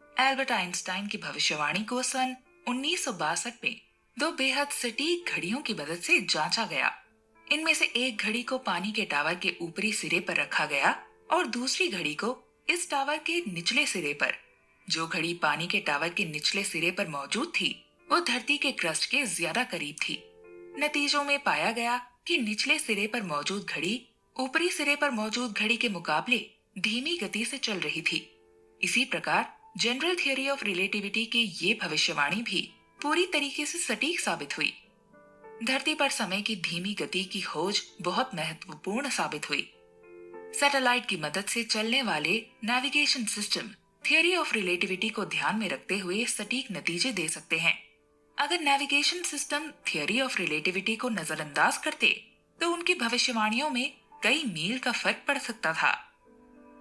एल्बर्ट आइंस्टाइन की भविष्यवाणी को सन 1962 में दो बेहद सटीक घड़ियों की मदद से जांचा गया। इनमें से एक घड़ी को पानी के टावर के ऊपरी सिरे पर रखा गया और दूसरी घड़ी को इस टावर के निचले सिरे पर। जो घड़ी पानी के टावर के निचले सिरे पर मौजूद थी, वो धरती के क्रस्ट के ज्यादा करीब थी। नतीजों में पाया गया कि निचले सिरे पर मौजूद घड़ी ऊपरी सिरे पर मौजूद घड़ी के मुकाबले धीमी गति से चल रही थी। इसी प्रकार जनरल थियरी ऑफ रिलेटिविटी की ये भविष्यवाणी भी पूरी तरीके से सटीक साबित हुई। धरती पर समय की धीमी गति की खोज बहुत महत्वपूर्ण साबित हुई। सैटेलाइट की मदद से चलने वाले navigation system theory of relativity को ध्यान में रखते हुए सटीक नतीजे दे सकते हैं। अगर navigation system theory of relativity को नजरअंदाज करते तो उनकी भविष्यवाणियों में कई मील का फर्क पड़ सकता था।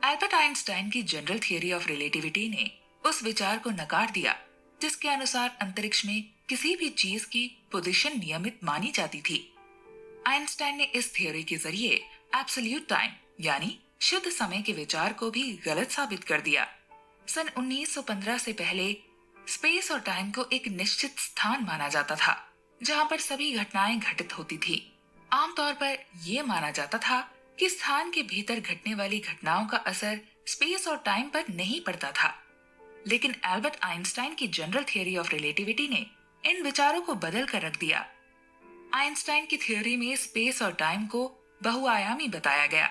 एल्बर्ट आइंस्टाइन की जनरल थियरी ऑफ रिलेटिविटी ने उस विचार को नकार दिया जिसके अनुसार अंतरिक्ष में किसी भी चीज की पोजीशन नियमित मानी जाती थी। आइंस्टाइन ने इस थियोरी के जरिए एब्सोल्यूट टाइम यानी शुद्ध समय के विचार को भी गलत साबित कर दिया। सन 1915 से पहले स्पेस और टाइम को एक निश्चित स्थान माना जाता था जहां पर सभी घटनाएं घटित होती थी। आमतौर पर यह माना जाता था कि स्थान के भीतर घटने वाली घटनाओं का असर स्पेस और टाइम पर नहीं पड़ता था। लेकिन एल्बर्ट आइंस्टाइन की जनरल थियरी ऑफ रिलेटिविटी ने इन विचारों को बदल कर रख दिया। आइंस्टाइन की थ्योरी में स्पेस और टाइम को बहुआयामी बताया गया।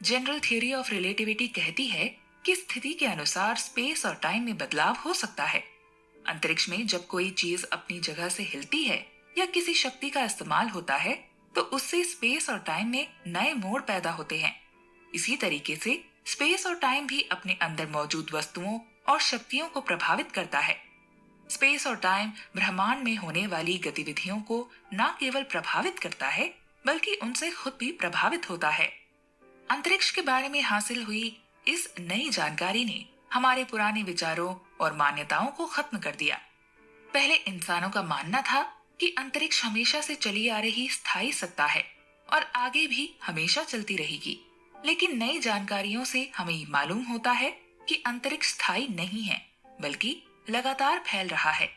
जनरल थियरी ऑफ रिलेटिविटी कहती है कि स्थिति के अनुसार स्पेस और टाइम में बदलाव हो सकता है। अंतरिक्ष में जब कोई चीज अपनी जगह से हिलती है या किसी शक्ति का इस्तेमाल होता है तो उससे स्पेस और टाइम में नए मोड़ पैदा होते हैं। इसी तरीके से स्पेस और टाइम भी अपने अंदर मौजूद वस्तुओं और शक्तियों को प्रभावित करता है। स्पेस और टाइम ब्रह्मांड में होने वाली गतिविधियों को न केवल प्रभावित करता है बल्कि उनसे खुद भी प्रभावित होता है। अंतरिक्ष के बारे में हासिल हुई इस नई जानकारी ने हमारे पुराने विचारों और मान्यताओं को खत्म कर दिया। पहले इंसानों का मानना था कि अंतरिक्ष हमेशा से चली आ रही स्थायी सत्ता है और आगे भी हमेशा चलती रहेगी। लेकिन नई जानकारियों से हमें मालूम होता है कि अंतरिक्ष स्थायी नहीं है बल्कि लगातार फैल रहा है।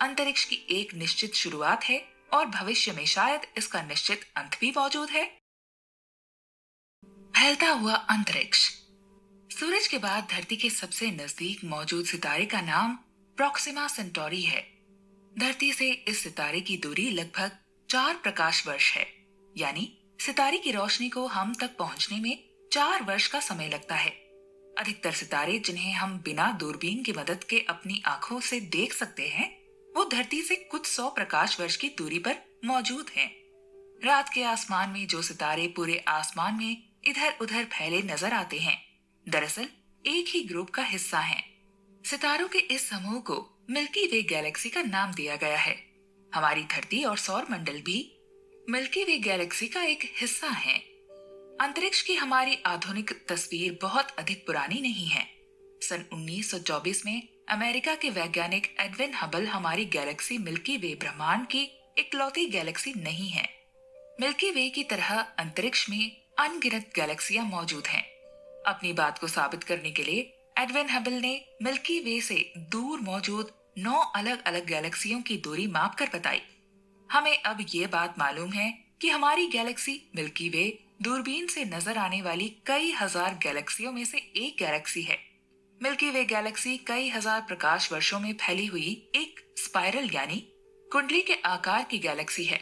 अंतरिक्ष की एक निश्चित शुरुआत है और भविष्य में शायद इसका निश्चित अंत भी मौजूद है। फैलता हुआ अंतरिक्ष। सूरज के बाद धरती के सबसे नजदीक मौजूद सितारे का नाम प्रोक्सिमा सेंटोरी है। धरती से इस सितारे की दूरी लगभग 4 प्रकाश वर्ष है, यानी सितारे की रोशनी को हम तक पहुंचने में 4 वर्ष का समय लगता है। अधिकतर सितारे जिन्हें हम बिना दूरबीन की मदद के अपनी आंखों से देख सकते हैं, वो धरती से कुछ 100 प्रकाश वर्ष की दूरी पर मौजूद हैं। रात के आसमान में जो सितारे पूरे आसमान में इधर उधर फैले नजर आते हैं, दरअसल एक ही ग्रुप का हिस्सा हैं। सितारों के इस समूह को मिल्की वे गैलेक्सी का नाम दिया गया है। हमारी धरती और सौर मंडल भी मिल्की वे गैलेक्सी का एक हिस्सा है। अंतरिक्ष की हमारी आधुनिक तस्वीर बहुत अधिक पुरानी नहीं है। सन 1924 में अमेरिका के वैज्ञानिक एडविन हबल हमारी गैलेक्सी मिल्की वे ब्रह्मांड की इकलौती गैलेक्सी नहीं है। मिल्की वे की तरह अंतरिक्ष में अनगिनत गैलेक्सियां मौजूद हैं। अपनी बात को साबित करने के लिए एडविन हबल ने मिल्की वे से दूर मौजूद 9 अलग अलग गैलेक्सियों की दूरी मापकर बताई। हमें अब ये बात मालूम है कि हमारी गैलेक्सी मिल्की वे दूरबीन से नजर आने वाली कई हजार गैलेक्सियों में से एक गैलेक्सी है। मिल्की वे गैलेक्सी कई हजार प्रकाश वर्षों में फैली हुई एक स्पाइरल यानी कुंडली के आकार की गैलेक्सी है।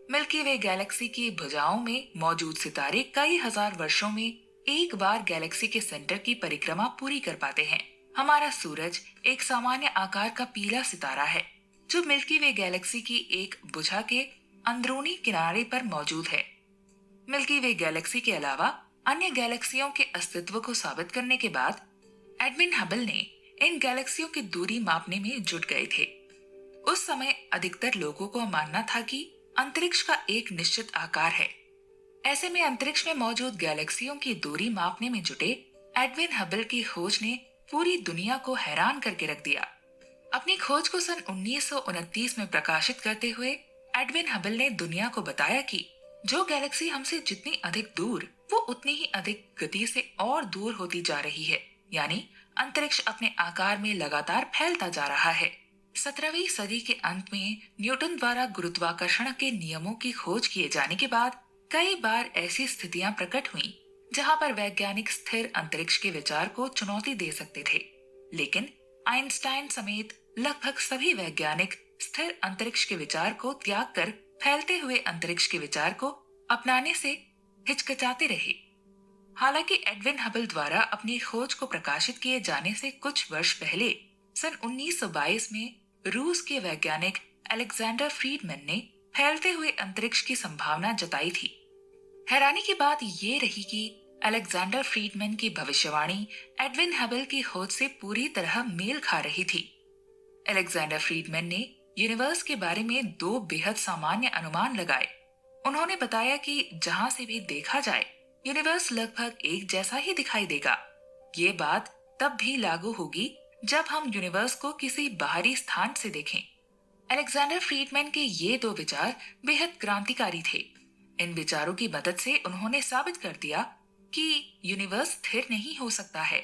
मिल्की वे गैलेक्सी की भुजाओं में मौजूद सितारे कई हजार वर्षों में एक बार गैलेक्सी के सेंटर की परिक्रमा पूरी कर पाते हैं। हमारा सूरज एक सामान्य आकार का पीला सितारा है जो मिल्की वे गैलेक्सी की एक भुजा के अंदरूनी किनारे पर मौजूद है। मिल्की वे गैलेक्सी के अलावा अन्य गैलेक्सियों के अस्तित्व को साबित करने के बाद एडविन हबल ने इन गैलेक्सियों की दूरी मापने में जुट गए थे। उस समय अधिकतर लोगों को मानना था कि अंतरिक्ष का एक निश्चित आकार है। ऐसे में अंतरिक्ष में मौजूद गैलेक्सियों की दूरी मापने में जुटे एडविन हबल की खोज ने पूरी दुनिया को हैरान करके रख दिया। अपनी खोज को सन 1929 में प्रकाशित करते हुए एडविन हबल ने दुनिया को बताया कि जो गैलेक्सी हमसे जितनी अधिक दूर, वो उतनी ही अधिक गति से और दूर होती जा रही है। यानी अंतरिक्ष अपने आकार में लगातार फैलता जा रहा है। 17वीं सदी के अंत में न्यूटन द्वारा गुरुत्वाकर्षण के नियमों की खोज किए जाने के बाद कई बार ऐसी स्थितियां प्रकट हुईं जहां पर वैज्ञानिक स्थिर अंतरिक्ष के विचार को चुनौती दे सकते थे, लेकिन आइंस्टाइन समेत लगभग सभी वैज्ञानिक स्थिर अंतरिक्ष के विचार को त्याग कर फैलते हुए अंतरिक्ष के विचार को अपनाने से हिचकिचाते रहे। हालांकि एडविन हबल द्वारा अपनी खोज को प्रकाशित किए जाने से कुछ वर्ष पहले सन 1922 में रूस के वैज्ञानिक अलेक्जेंडर फ्रीडमैन ने फैलते हुए अंतरिक्ष की संभावना जताई थी। हैरानी की बात ये रही कि अलेक्जेंडर फ्रीडमैन की भविष्यवाणी एडविन हबल की खोज से पूरी तरह मेल खा रही थी। अलेक्जेंडर फ्रीडमैन ने यूनिवर्स के बारे में दो बेहद सामान्य अनुमान लगाए। उन्होंने बताया कि जहां से भी देखा जाए यूनिवर्स लगभग एक जैसा ही दिखाई देगा। ये बात तब भी लागू होगी जब हम यूनिवर्स को किसी बाहरी स्थान से देखें। अलेक्जेंडर फ्रीडमैन के ये दो विचार बेहद क्रांतिकारी थे। इन विचारों की मदद से उन्होंने साबित कर दिया कि यूनिवर्स स्थिर नहीं हो सकता है।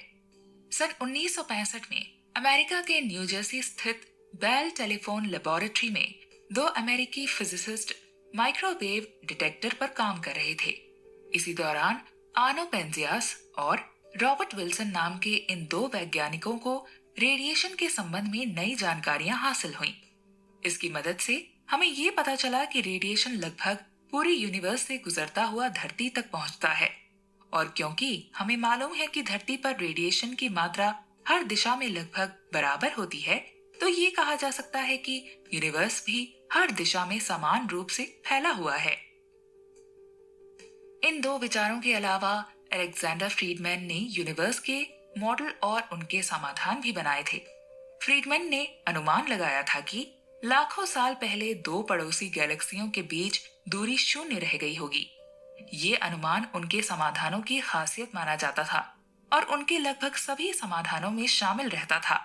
सन 1965 में अमेरिका के न्यू जर्सी स्थित बेल टेलीफोन लेबोरेटरी में दो अमेरिकी फिजिसिस्ट माइक्रोवेव डिटेक्टर पर काम कर रहे थे। इसी दौरान आनो पेंजियास और रॉबर्ट विल्सन नाम के इन दो वैज्ञानिकों को रेडिएशन के संबंध में नई जानकारियां हासिल हुईं। इसकी मदद से हमें ये पता चला कि रेडिएशन लगभग पूरी यूनिवर्स से गुजरता हुआ धरती तक पहुंचता है, और क्योंकि हमें मालूम है कि धरती पर रेडिएशन की मात्रा हर दिशा में लगभग बराबर होती है, तो ये कहा जा सकता है कि यूनिवर्स भी हर दिशा में समान रूप से फैला हुआ है। इन दो विचारों के अलावा अलेक्जेंडर फ्रीडमैन ने यूनिवर्स के मॉडल और उनके समाधान भी बनाए थे। फ्रीडमैन ने अनुमान लगाया था कि लाखों साल पहले दो पड़ोसी गैलेक्सियों के बीच दूरी शून्य रह गई होगी। ये अनुमान उनके समाधानों की खासियत माना जाता था और उनके लगभग सभी समाधानों में शामिल रहता था।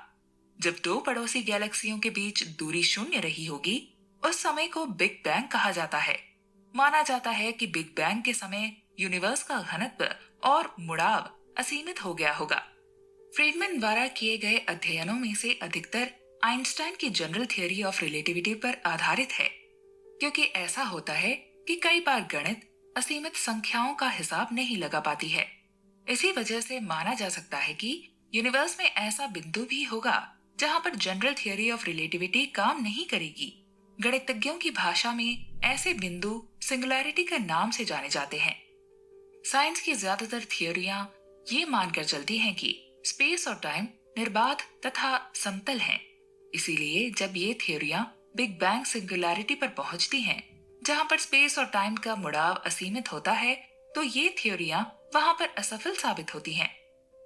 जब दो पड़ोसी गैलेक्सियों के बीच दूरी शून्य रही होगी, उस समय को बिग बैंग कहा जाता है। माना जाता है कि बिग बैंग के समय यूनिवर्स का घनत्व और मुड़ाव असीमित हो गया होगा। फ्रीडमैन द्वारा किए गए अध्ययनों में से अधिकतर आइंस्टाइन की जनरल थियरी ऑफ रिलेटिविटी पर आधारित है, क्योंकि ऐसा होता है कि कई बार गणित असीमित संख्याओं का हिसाब नहीं लगा पाती है। इसी वजह से माना जा सकता है कि यूनिवर्स में ऐसा बिंदु भी होगा जहां पर जनरल थियरी ऑफ रिलेटिविटी काम नहीं करेगी। गणितज्ञों की भाषा में ऐसे बिंदु सिंगुलैरिटी के नाम से जाने जाते हैं। साइंस की ज्यादातर थियोरियां ये मानकर चलती हैं कि स्पेस और टाइम निर्बाध तथा समतल हैं। इसीलिए जब ये थियोरियां बिग बैंग सिंगुलैरिटी पर पहुंचती हैं, जहां पर स्पेस और टाइम का मुड़ाव असीमित होता है, तो ये थियोरियां वहां पर असफल साबित होती हैं।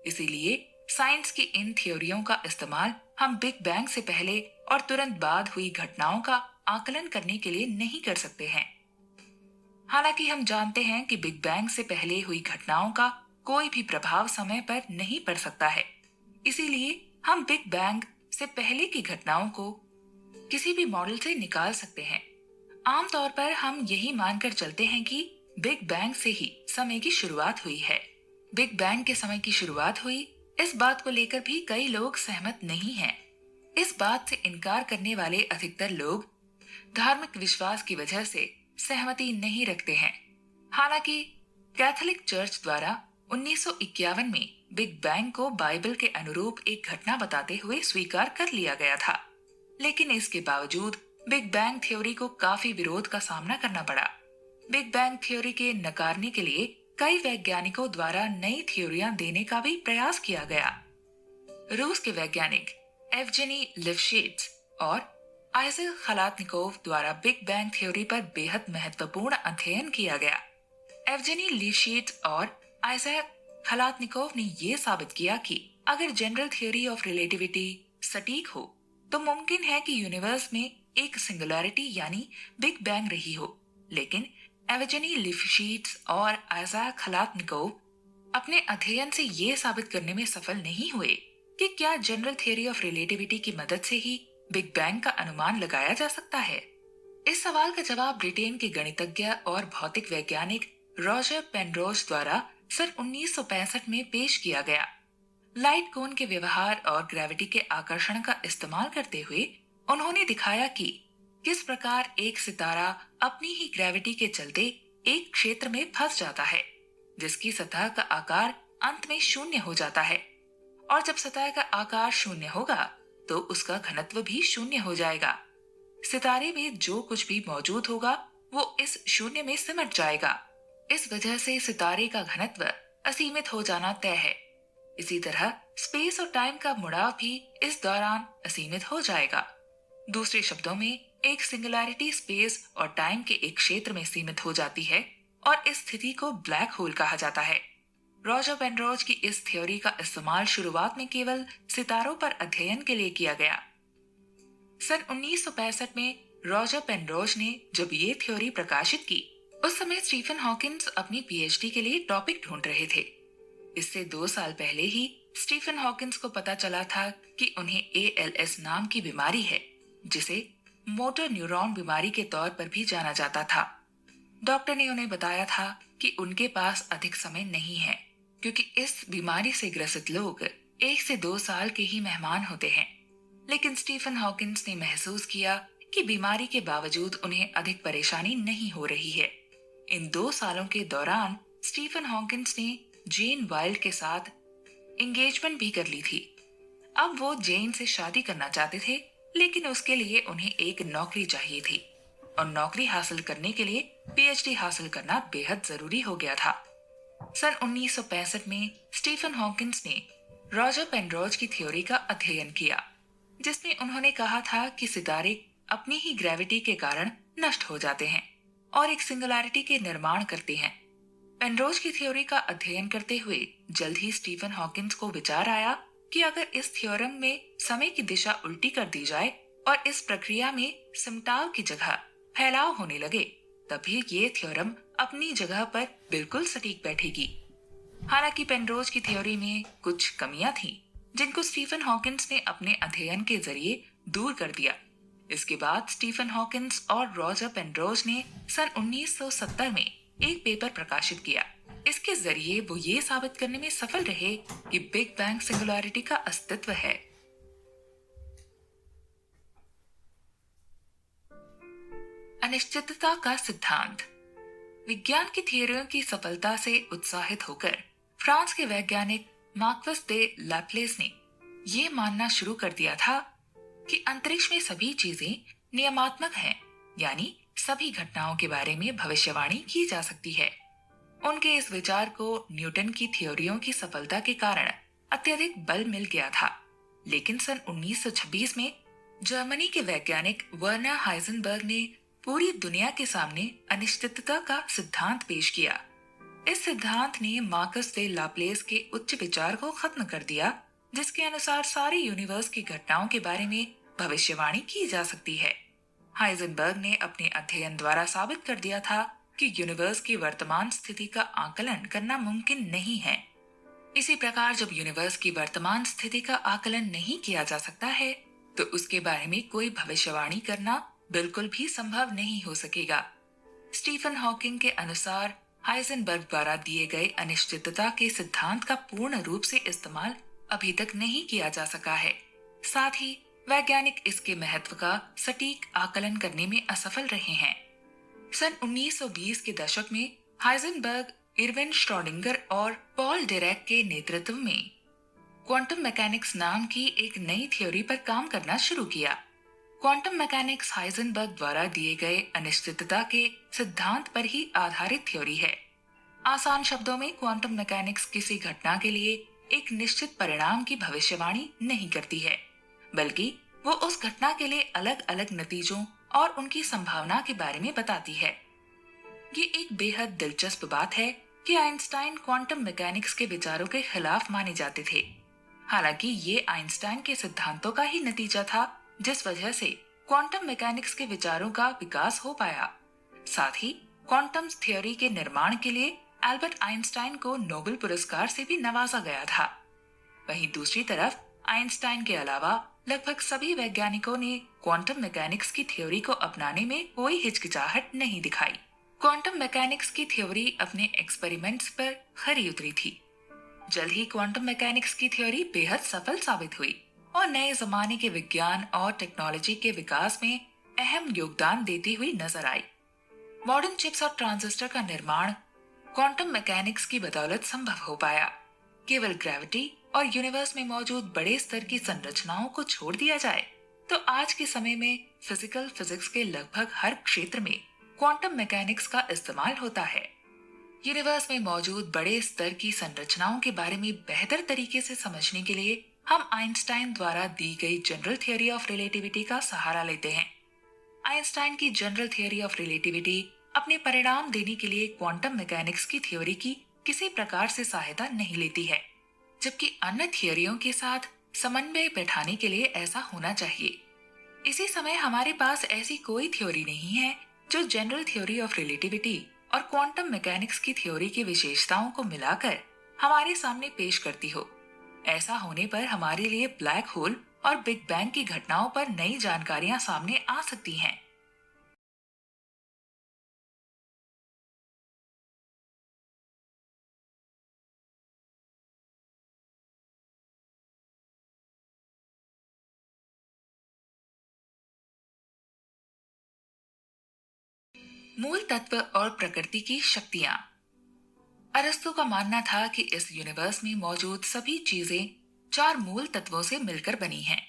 इसीलिए साइंस की इन थियोरियों का इस्तेमाल हम बिग बैंग से पहले और तुरंत बाद हुई घटनाओं का आकलन करने के लिए नहीं कर सकते हैं। हालांकि हम जानते हैं कि बिग बैंग से पहले हुई घटनाओं का कोई भी प्रभाव समय पर नहीं पड़ सकता है। इसीलिए हम बिग बैंग से पहले की घटनाओं को किसी भी मॉडल से निकाल सकते हैं। आमतौर पर हम यही मानकर चलते हैं कि बिग बैंग से ही समय की शुरुआत हुई है। बिग बैंग के समय की शुरुआत हुई, इस बात को लेकर भी कई लोग सहमत नहीं हैं। इस बात से इनकार करने वाले अधिकतर लोग धार्मिक विश्वास की वजह से सहमति नहीं रखते हैं। हालांकि कैथोलिक चर्च द्वारा 1951 में बिग बैंग को बाइबल के अनुरूप एक घटना बताते हुए स्वीकार कर लिया गया था, लेकिन इसके बावजूद बिग बैंग थ्योरी को काफी विरोध का सामना करना पड़ा। बिग बैंग थ्योरी के नकारने के लिए कई वैज्ञानिकों द्वारा नई थ्योरियां देने का भी प्रयास किया गया। रूस के वैज्ञानिक एवजेनी लिफ्शिट्ज और आइजैक खलातनिकोव द्वारा बिग बैंग थ्योरी पर बेहद महत्वपूर्ण अध्ययन किया गया। एवजेनी लिफ्शिट्ज और आइजैक खलातनिकोव ने यह साबित किया कि अगर जनरल थ्योरी ऑफ रिलेटिविटी सटीक हो तो मुमकिन है कि यूनिवर्स में एक सिंगुलैरिटी यानी बिग बैंग रही हो। लेकिन एवजेनी लिफशीट्स और आइजैक खलातनिकोव अपने अध्ययन से ये साबित करने में सफल नहीं हुए कि क्या जनरल थ्योरी ऑफ रिलेटिविटी की मदद से ही बिग बैंग का अनुमान लगाया जा सकता है। इस सवाल का जवाब ब्रिटेन के गणितज्ञ और भौतिक वैज्ञानिक रॉजर पेनरोज द्वारा सन 1965 में पेश किया गया। लाइट कोन के व्यवहार और ग्रेविटी के आकर्षण का इस्तेमाल करते हुए उन्होंने दिखाया कि किस प्रकार एक सितारा अपनी ही ग्रेविटी के चलते एक क्षेत्र में फंस जाता है, जिसकी सतह का आकार अंत में शून्य हो जाता है, और जब सतह का आकार शून्य होगा तो उसका घनत्व भी शून्य हो जाएगा। सितारे में जो कुछ भी मौजूद होगा वो इस शून्य में सिमट जाएगा। इस वजह से सितारे का घनत्व असीमित हो जाना तय है। इसी तरह स्पेस और टाइम का मुड़ाव भी इस दौरान असीमित हो जाएगा। दूसरे शब्दों में एक सिंगुलैरिटी स्पेस और टाइम के एक क्षेत्र में सीमित हो जाती है और इस स्थिति को ब्लैक होल कहा जाता है। रॉजर पेनरोज की इस थ्योरी का इस्तेमाल शुरुआत में केवल सितारों पर अध्ययन के लिए किया गया। सन 1965 में रॉजर पेनरोज ने जब ये थ्योरी प्रकाशित की, उस समय स्टीफन हॉकिंस अपनी पीएचडी के लिए टॉपिक ढूंढ रहे थे। इससे 2 साल पहले ही स्टीफन हॉकिंस को पता चला था कि उन्हें ALS नाम की बीमारी है, जिसे मोटर न्यूरॉन बीमारी के तौर पर भी जाना जाता था। डॉक्टर ने उन्हें बताया था कि उनके पास अधिक समय नहीं है, क्योंकि इस बीमारी से ग्रसित लोग 1 से 2 साल के ही मेहमान होते हैं। लेकिन स्टीफन हॉकिंस ने महसूस किया कि बीमारी के बावजूद उन्हें अधिक परेशानी नहीं हो रही है। इन 2 सालों के दौरान स्टीफन हॉकिंस ने जेन वाइल्ड के साथ एंगेजमेंट भी कर ली थी। अब वो जेन से शादी करना चाहते थे, लेकिन उसके लिए उन्हें एक नौकरी चाहिए थी, और नौकरी हासिल करने के लिए पीएचडी हासिल करना बेहद जरूरी हो गया था। सन 1965 में स्टीफन हॉकिंस ने रॉजर पेनरोज की थ्योरी का अध्ययन किया, जिसमें उन्होंने कहा था कि सितारे अपनी ही ग्रेविटी के कारण नष्ट हो जाते हैं और एक सिंगुलैरिटी के निर्माण करते हैं। पेनरोज की थ्योरी का अध्ययन करते हुए जल्द ही स्टीफन हॉकिंस को विचार आया कि अगर इस थ्योरम में समय की दिशा उल्टी कर दी जाए और इस प्रक्रिया में सिमटाव की जगह फैलाव होने लगे, तभी ये थ्योरम अपनी जगह पर बिल्कुल सटीक बैठेगी। हालांकि पेनरोज की थ्योरी में कुछ कमियां थीं, जिनको स्टीफन हॉकिंस ने अपने अध्ययन के जरिए दूर कर दिया। इसके बाद स्टीफन हॉकिंस और रॉजर पेनरोज ने सन 1970 में एक पेपर प्रकाशित किया। इसके जरिए वो ये साबित करने में सफल रहे कि बिग बैंग सिंगुलैरिटी का अस्तित्व है। अनिश्चितता का सिद्धांत। विज्ञान की थियोरियों की सफलता से उत्साहित होकर फ्रांस के वैज्ञानिक मार्क्वेस दे लैप्लेस ने यह मानना शुरू कर दिया था कि अंतरिक्ष में सभी चीजें नियमात्मक हैं, यानी सभी घटनाओं के बारे में भविष्यवाणी की जा सकती है। उनके इस विचार को न्यूटन की थ्योरियों की सफलता के कारण अत्यधिक बल मिल गया था। लेकिन सन 1926 में जर्मनी के वैज्ञानिक वर्नर हाइजेनबर्ग ने पूरी दुनिया के सामने अनिश्चितता का सिद्धांत पेश किया। इस सिद्धांत ने मार्कस दे लाप्लेस के उच्च विचार को खत्म कर दिया, जिसके अनुसार सारी यूनिवर्स की घटनाओं के बारे में भविष्यवाणी की जा सकती है। हाइजेनबर्ग ने अपने अध्ययन द्वारा साबित कर दिया था कि यूनिवर्स की वर्तमान स्थिति का आकलन करना मुमकिन नहीं है। इसी प्रकार जब यूनिवर्स की वर्तमान स्थिति का आकलन नहीं किया जा सकता है, तो उसके बारे में कोई भविष्यवाणी करना बिल्कुल भी संभव नहीं हो सकेगा। स्टीफन हॉकिंग के अनुसार हाइजेनबर्ग द्वारा दिए गए अनिश्चितता के सिद्धांत का पूर्ण रूप से इस्तेमाल अभी तक नहीं किया जा सका है। साथ ही वैज्ञानिक इसके महत्व का सटीक आकलन करने में असफल रहे हैं। सन 1920 के दशक में हाइजेनबर्ग, इरविन श्रोडिंगर और पॉल डिरैक के नेतृत्व में क्वांटम मैकेनिक्स नाम की एक नई थ्योरी पर काम करना शुरू किया। क्वांटम मैकेनिक्स हाइजेनबर्ग द्वारा दिए गए अनिश्चितता के सिद्धांत पर ही आधारित थ्योरी है। आसान शब्दों में क्वांटम मैकेनिक्स किसी घटना के लिए एक निश्चित परिणाम की भविष्यवाणी नहीं करती है, बल्कि वो उस घटना के लिए अलग अलग नतीजों और उनकी संभावना के बारे में बताती है। ये एक बेहद दिलचस्प बात है कि आइंस्टाइन क्वांटम मैकेनिक्स के विचारों के खिलाफ माने जाते थे। हालांकि ये आइंस्टाइन के सिद्धांतों का ही नतीजा था, जिस वजह से क्वांटम मैकेनिक्स के विचारों का विकास हो पाया। साथ ही क्वांटम थ्योरी के निर्माण के लिए एल्बर्ट आइंस्टाइन को नोबेल पुरस्कार से भी नवाजा गया था। वहीं दूसरी तरफ आइंस्टाइन के अलावा लगभग सभी वैज्ञानिकों ने क्वांटम मैकेनिक्स की थ्योरी को अपनाने में कोई हिचकिचाहट नहीं दिखाई। क्वांटम मैकेनिक्स की थ्योरी अपने एक्सपेरिमेंट्स पर खरी उतरी थी। जल्द ही क्वांटम मैकेनिक्स की थ्योरी बेहद सफल साबित हुई और नए जमाने के विज्ञान और टेक्नोलॉजी के विकास में अहम योगदान देती हुई नजर आई। मॉडर्न चिप्स और ट्रांजिस्टर का निर्माण क्वांटम मैकेनिक्स की बदौलत संभव हो पाया। केवल ग्रेविटी और यूनिवर्स में मौजूद बड़े स्तर की संरचनाओं को छोड़ दिया जाए तो आज के समय में फिजिकल फिजिक्स के लगभग हर क्षेत्र में क्वांटम मैकेनिक्स का इस्तेमाल होता है। यूनिवर्स में मौजूद बड़े स्तर की संरचनाओं के बारे में बेहतर तरीके से समझने के लिए हम आइंस्टाइन द्वारा दी गई जनरल थ्योरी ऑफ रिलेटिविटी का सहारा लेते हैं। आइंस्टाइन की जनरल थ्योरी ऑफ रिलेटिविटी अपने परिणाम देने के लिए क्वांटम मैकेनिक्स की थ्योरी की किसी प्रकार से सहायता नहीं लेती है, जबकि अन्य थ्योरियों के साथ समन्वय बैठाने के लिए ऐसा होना चाहिए। इसी समय हमारे पास ऐसी कोई थ्योरी नहीं है जो जनरल थ्योरी ऑफ रिलेटिविटी और क्वांटम मैकेनिक्स की थ्योरी की विशेषताओं को मिलाकर हमारे सामने पेश करती हो। ऐसा होने पर हमारे लिए ब्लैक होल और बिग बैंग की घटनाओं पर नई जानकारियां सामने आ सकती हैं। मूल तत्व और प्रकृति की शक्तियां। अरस्तु का मानना था कि इस यूनिवर्स में मौजूद सभी चीजें चार मूल तत्वों से मिलकर बनी हैं।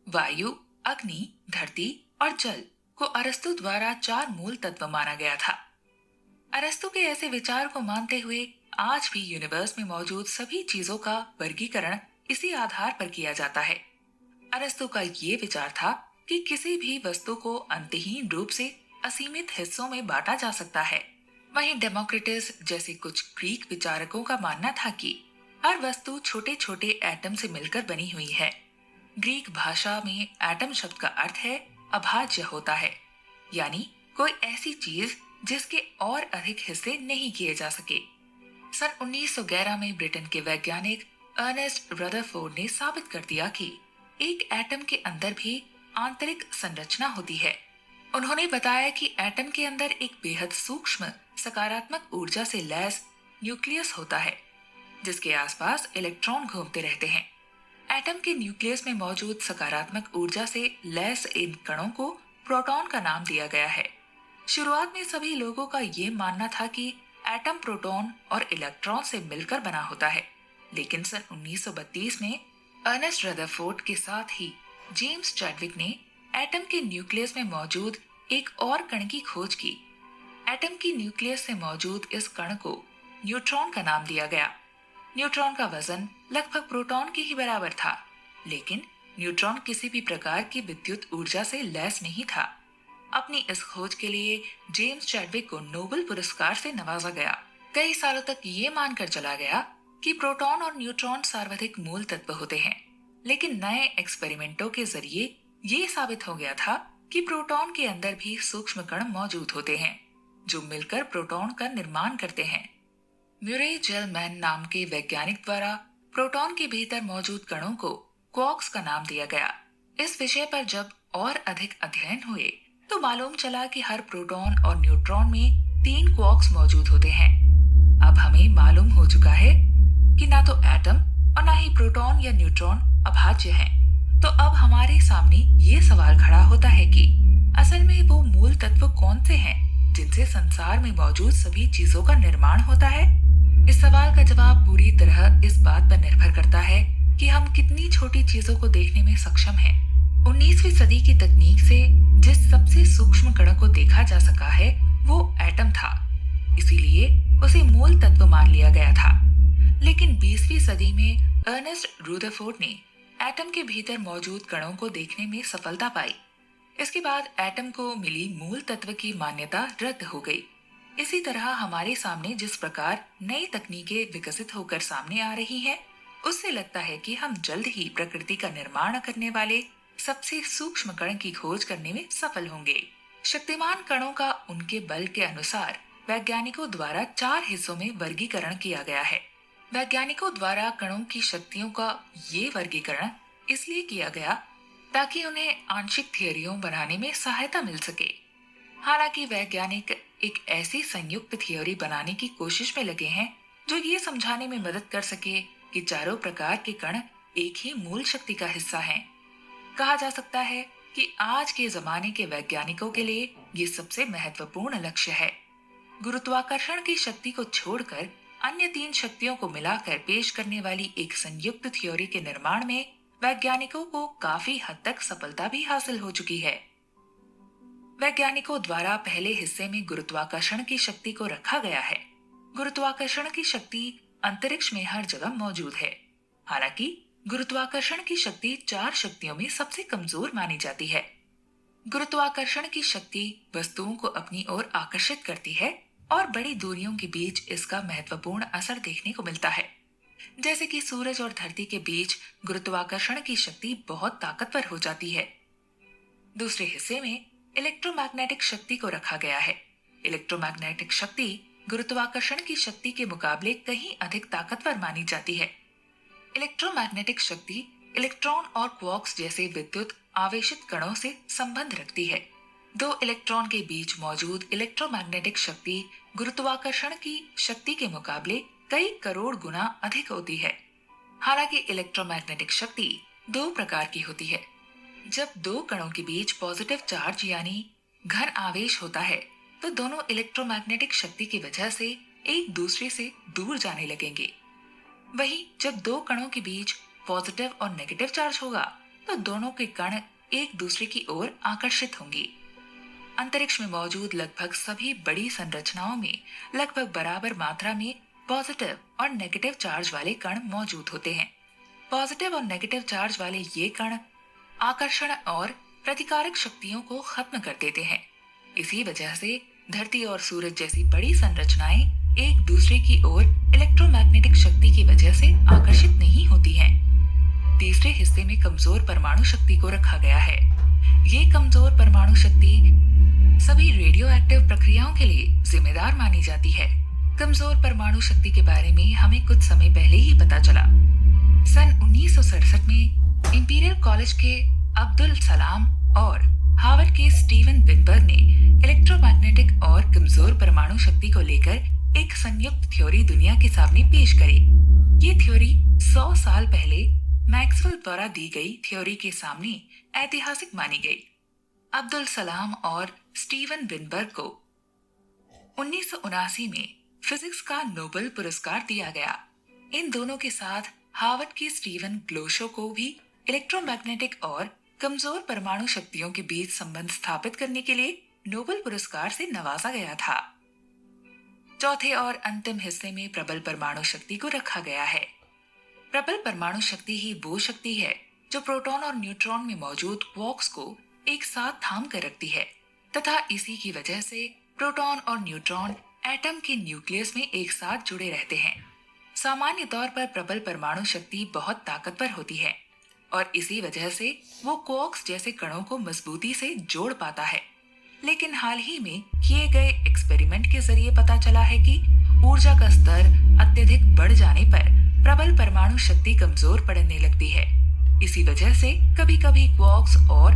वायु, अग्नि, धरती और जल को अरस्तु द्वारा चार मूल तत्व माना गया था। अरस्तु के ऐसे विचार को मानते हुए आज भी यूनिवर्स में मौजूद सभी चीजों का वर्गीकरण इसी आधार पर किया जाता है। अरस्तु का ये विचार था कि किसी भी वस्तु को अंतहीन रूप से असीमित हिस्सों में बांटा जा सकता है। वहीं डेमोक्रिटस जैसे कुछ ग्रीक विचारकों का मानना था कि हर वस्तु छोटे छोटे एटम से मिलकर बनी हुई है। ग्रीक भाषा में एटम शब्द का अर्थ है अभाज्य होता है, यानी कोई ऐसी चीज जिसके और अधिक हिस्से नहीं किए जा सके। सन 1911 में ब्रिटेन के वैज्ञानिक अर्नेस्ट रदरफोर्ड ने साबित कर दिया कि एक एटम के अंदर भी आंतरिक संरचना होती है। उन्होंने बताया कि एटम के अंदर एक बेहद सूक्ष्म सकारात्मक ऊर्जा से लैस न्यूक्लियस होता है, जिसके आसपास इलेक्ट्रॉन घूमते रहते हैं। एटम के न्यूक्लियस में मौजूद सकारात्मक ऊर्जा से लैस इन कणों को प्रोटॉन का नाम दिया गया है। शुरुआत में सभी लोगों का ये मानना था कि एटम प्रोटॉन और इलेक्ट्रॉन से मिलकर बना होता है, लेकिन सन 1932 में अर्नेस्ट रदरफोर्ड के साथ ही जेम्स चैडविक ने एटम के न्यूक्लियस में मौजूद एक और कण की खोज की। एटम की न्यूक्लियस से मौजूद इस कण को न्यूट्रॉन का नाम दिया गया। न्यूट्रॉन का वजन लगभग प्रोटॉन के ही बराबर था, लेकिन न्यूट्रॉन किसी भी प्रकार की विद्युत ऊर्जा से लैस नहीं था। अपनी इस खोज के लिए जेम्स चैडविक को नोबेल पुरस्कार से नवाजा गया। कई सालों तक ये मानकर चला गया कि प्रोटॉन और न्यूट्रॉन सर्वाधिक मूल तत्व होते हैं, लेकिन नए एक्सपेरिमेंटों के जरिए ये साबित हो गया था कि प्रोटॉन के अंदर भी सूक्ष्म कण मौजूद होते हैं जो मिलकर प्रोटॉन का निर्माण करते हैं। म्यूरे जेलमैन नाम के वैज्ञानिक द्वारा प्रोटॉन के भीतर मौजूद कणों को क्वार्क्स का नाम दिया गया। इस विषय पर जब और अधिक अध्ययन हुए तो मालूम चला कि हर प्रोटॉन और न्यूट्रॉन में 3 क्वार्क्स मौजूद होते हैं। अब हमें मालूम हो चुका है कि ना तो एटम और ना ही प्रोटॉन या न्यूट्रॉन अभाज्य हैं। तो अब हमारे सामने ये सवाल खड़ा होता है कि असल में वो मूल तत्व कौन से हैं जिनसे संसार में मौजूद सभी चीजों का निर्माण होता है? इस सवाल का जवाब पूरी तरह इस बात पर निर्भर करता है कि हम कितनी छोटी चीजों को देखने में सक्षम हैं। 19वीं सदी की तकनीक से जिस सबसे सूक्ष्म कण को देखा जा सका है वो एटम था, इसीलिए उसे मूल तत्व मान लिया गया था। लेकिन 20वीं सदी में अर्नेस्ट रदरफोर्ड ने एटम के भीतर मौजूद कणों को देखने में सफलता पाई। इसके बाद एटम को मिली मूल तत्व की मान्यता रद्द हो गई। इसी तरह हमारे सामने जिस प्रकार नई तकनीकें विकसित होकर सामने आ रही हैं, उससे लगता है कि हम जल्द ही प्रकृति का निर्माण करने वाले सबसे सूक्ष्म कण की खोज करने में सफल होंगे। शक्तिमान कणों का उनके बल के अनुसार वैज्ञानिकों द्वारा 4 हिस्सों में वर्गीकरण किया गया है। वैज्ञानिकों द्वारा कणों की शक्तियों का ये वर्गीकरण इसलिए किया गया ताकि उन्हें आंशिक थियोरियों बनाने में सहायता मिल सके। हालांकि वैज्ञानिक एक ऐसी संयुक्त थ्योरी बनाने की कोशिश में लगे हैं जो ये समझाने में मदद कर सके कि चारों प्रकार के कण एक ही मूल शक्ति का हिस्सा हैं। कहा जा सकता है कि आज के जमाने के वैज्ञानिकों के लिए ये सबसे महत्वपूर्ण लक्ष्य है। गुरुत्वाकर्षण की शक्ति को छोड़कर अन्य 3 शक्तियों को मिलाकर पेश करने वाली एक संयुक्त थ्योरी के निर्माण में वैज्ञानिकों को काफी हद तक सफलता भी हासिल हो चुकी है। वैज्ञानिकों द्वारा पहले हिस्से में गुरुत्वाकर्षण की शक्ति को रखा गया है। गुरुत्वाकर्षण की शक्ति अंतरिक्ष में हर जगह मौजूद है। हालांकि गुरुत्वाकर्षण की शक्ति 4 शक्तियों में सबसे कमजोर मानी जाती है। गुरुत्वाकर्षण की शक्ति वस्तुओं को अपनी ओर आकर्षित करती है और बड़ी दूरियों के बीच इसका महत्वपूर्ण असर देखने को मिलता है। जैसे कि सूरज और धरती के बीच गुरुत्वाकर्षण की शक्ति बहुत ताकतवर हो जाती है। दूसरे हिस्से में इलेक्ट्रोमैग्नेटिक शक्ति को रखा गया है। इलेक्ट्रोमैग्नेटिक शक्ति गुरुत्वाकर्षण की शक्ति के मुकाबले कहीं अधिक ताकतवर मानी जाती है। इलेक्ट्रोमैग्नेटिक शक्ति इलेक्ट्रॉन और क्वार्क्स जैसे विद्युत आवेशित कणों से संबंध रखती है। 2 इलेक्ट्रॉन के बीच मौजूद इलेक्ट्रोमैग्नेटिक शक्ति गुरुत्वाकर्षण की शक्ति के मुकाबले कई करोड़ गुना अधिक होती है। हालांकि इलेक्ट्रोमैग्नेटिक शक्ति 2 प्रकार की होती है। जब 2 कणों के बीच पॉजिटिव चार्ज यानी घन आवेश होता है तो दोनों इलेक्ट्रोमैग्नेटिक शक्ति की वजह से एक दूसरे से दूर जाने लगेंगे। वहीं जब 2 कणों के बीच पॉजिटिव और नेगेटिव चार्ज होगा तो दोनों के कण एक दूसरे की ओर आकर्षित होंगे। अंतरिक्ष में मौजूद लगभग सभी बड़ी संरचनाओं में लगभग बराबर मात्रा में पॉजिटिव और नेगेटिव चार्ज वाले कण मौजूद होते हैं। पॉजिटिव और नेगेटिव चार्ज वाले ये कण आकर्षण और प्रतिकारक शक्तियों को खत्म कर देते हैं। इसी वजह से धरती और सूरज जैसी बड़ी संरचनाएं एक दूसरे की ओर इलेक्ट्रोमैग्नेटिक शक्ति की वजह से आकर्षित नहीं होती हैं। तीसरे हिस्से में कमजोर परमाणु शक्ति को रखा गया है। ये कमजोर परमाणु शक्ति सभी रेडियो एक्टिव प्रक्रियाओं के लिए जिम्मेदार मानी जाती है। कमजोर परमाणु शक्ति के बारे में हमें कुछ समय पहले ही पता चला। सन 1967 में इंपीरियल कॉलेज के अब्दुल सलाम और हार्वर्ड के स्टीवन विनबर्ग ने इलेक्ट्रोमैग्नेटिक और कमजोर परमाणु शक्ति को लेकर एक संयुक्त थ्योरी दुनिया के सामने पेश करी। ये थ्योरी 100 साल पहले मैक्सवेल द्वारा दी गई थ्योरी के सामने ऐतिहासिक मानी गई। अब्दुल सलाम और स्टीवन विनबर्ग को 1979 में फिजिक्स का नोबेल पुरस्कार दिया गया। इन दोनों के साथ हार्वर्ड के स्टीवन ग्लोशो को भी इलेक्ट्रोमैग्नेटिक और कमजोर परमाणु शक्तियों के बीच संबंध स्थापित करने के लिए नोबेल पुरस्कार से नवाजा गया था। चौथे और अंतिम हिस्से में प्रबल परमाणु शक्ति को रखा गया है। प्रबल परमाणु शक्ति ही वो शक्ति है जो प्रोटॉन और न्यूट्रॉन में मौजूद क्वार्क्स को एक साथ थाम कर रखती है तथा इसी की वजह से प्रोटॉन और न्यूट्रॉन एटम के न्यूक्लियस में एक साथ जुड़े रहते हैं। सामान्य तौर पर प्रबल परमाणु शक्ति बहुत ताकतवर होती है और इसी वजह से वो क्वार्क्स जैसे कणों को मजबूती से जोड़ पाता है। लेकिन हाल ही में किए गए एक्सपेरिमेंट के जरिए पता चला है कि ऊर्जा का स्तर अत्यधिक बढ़ जाने पर प्रबल परमाणु शक्ति कमजोर पड़ने लगती है। इसी वजह से कभी कभी क्वार्क्स और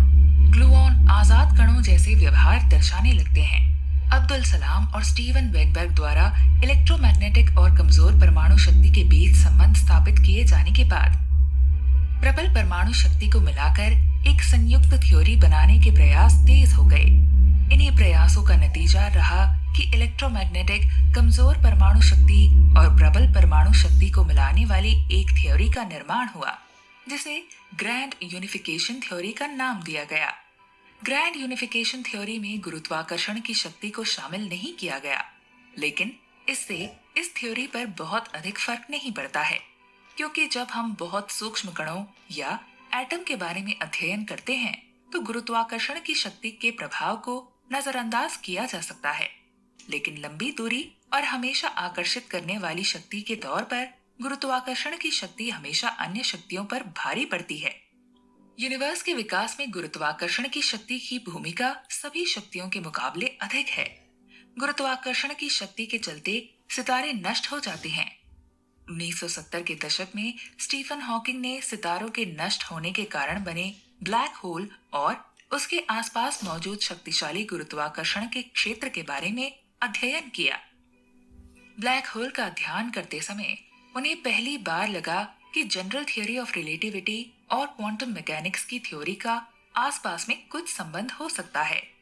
ग्लूऑन आजाद कणों जैसे व्यवहार दर्शाने लगते हैं। अब्दुल सलाम और स्टीवन वेनबर्ग द्वारा इलेक्ट्रोमैग्नेटिक और कमजोर परमाणु शक्ति के बीच संबंध स्थापित किए जाने के बाद प्रबल परमाणु शक्ति को मिलाकर एक संयुक्त थ्योरी बनाने के प्रयास तेज हो गए। इन्हीं प्रयासों का नतीजा रहा कि इलेक्ट्रोमैग्नेटिक कमजोर परमाणु शक्ति और प्रबल परमाणु शक्ति को मिलाने वाली एक थ्योरी का निर्माण हुआ, जिसे ग्रैंड यूनिफिकेशन थ्योरी का नाम दिया गया। ग्रैंड यूनिफिकेशन थ्योरी में गुरुत्वाकर्षण की शक्ति को शामिल नहीं किया गया, लेकिन इससे इस थ्योरी पर बहुत अधिक फर्क नहीं पड़ता है, क्योंकि जब हम बहुत सूक्ष्म कणों या एटम के बारे में अध्ययन करते हैं तो गुरुत्वाकर्षण की शक्ति के प्रभाव को नजरअंदाज किया जा सकता है, लेकिन लंबी दूरी और हमेशा आकर्षित करने वाली शक्ति के तौर पर गुरुत्वाकर्षण की शक्ति हमेशा अन्य शक्तियों पर भारी पड़ती है। यूनिवर्स के विकास में गुरुत्वाकर्षण की शक्ति की भूमिका सभी शक्तियों के मुकाबले अधिक है। गुरुत्वाकर्षण की शक्ति के चलते सितारे नष्ट हो जाते हैं। 1970 के दशक में स्टीफन हॉकिंग ने सितारों के नष्ट होने के कारण बने ब्लैक होल और उसके आसपास मौजूद शक्तिशाली गुरुत्वाकर्षण के क्षेत्र के बारे में अध्ययन किया। ब्लैक होल का अध्ययन करते समय उन्हें पहली बार लगा कि जनरल थियोरी ऑफ रिलेटिविटी और क्वांटम मैकेनिक्स की थ्योरी का आसपास में कुछ संबंध हो सकता है।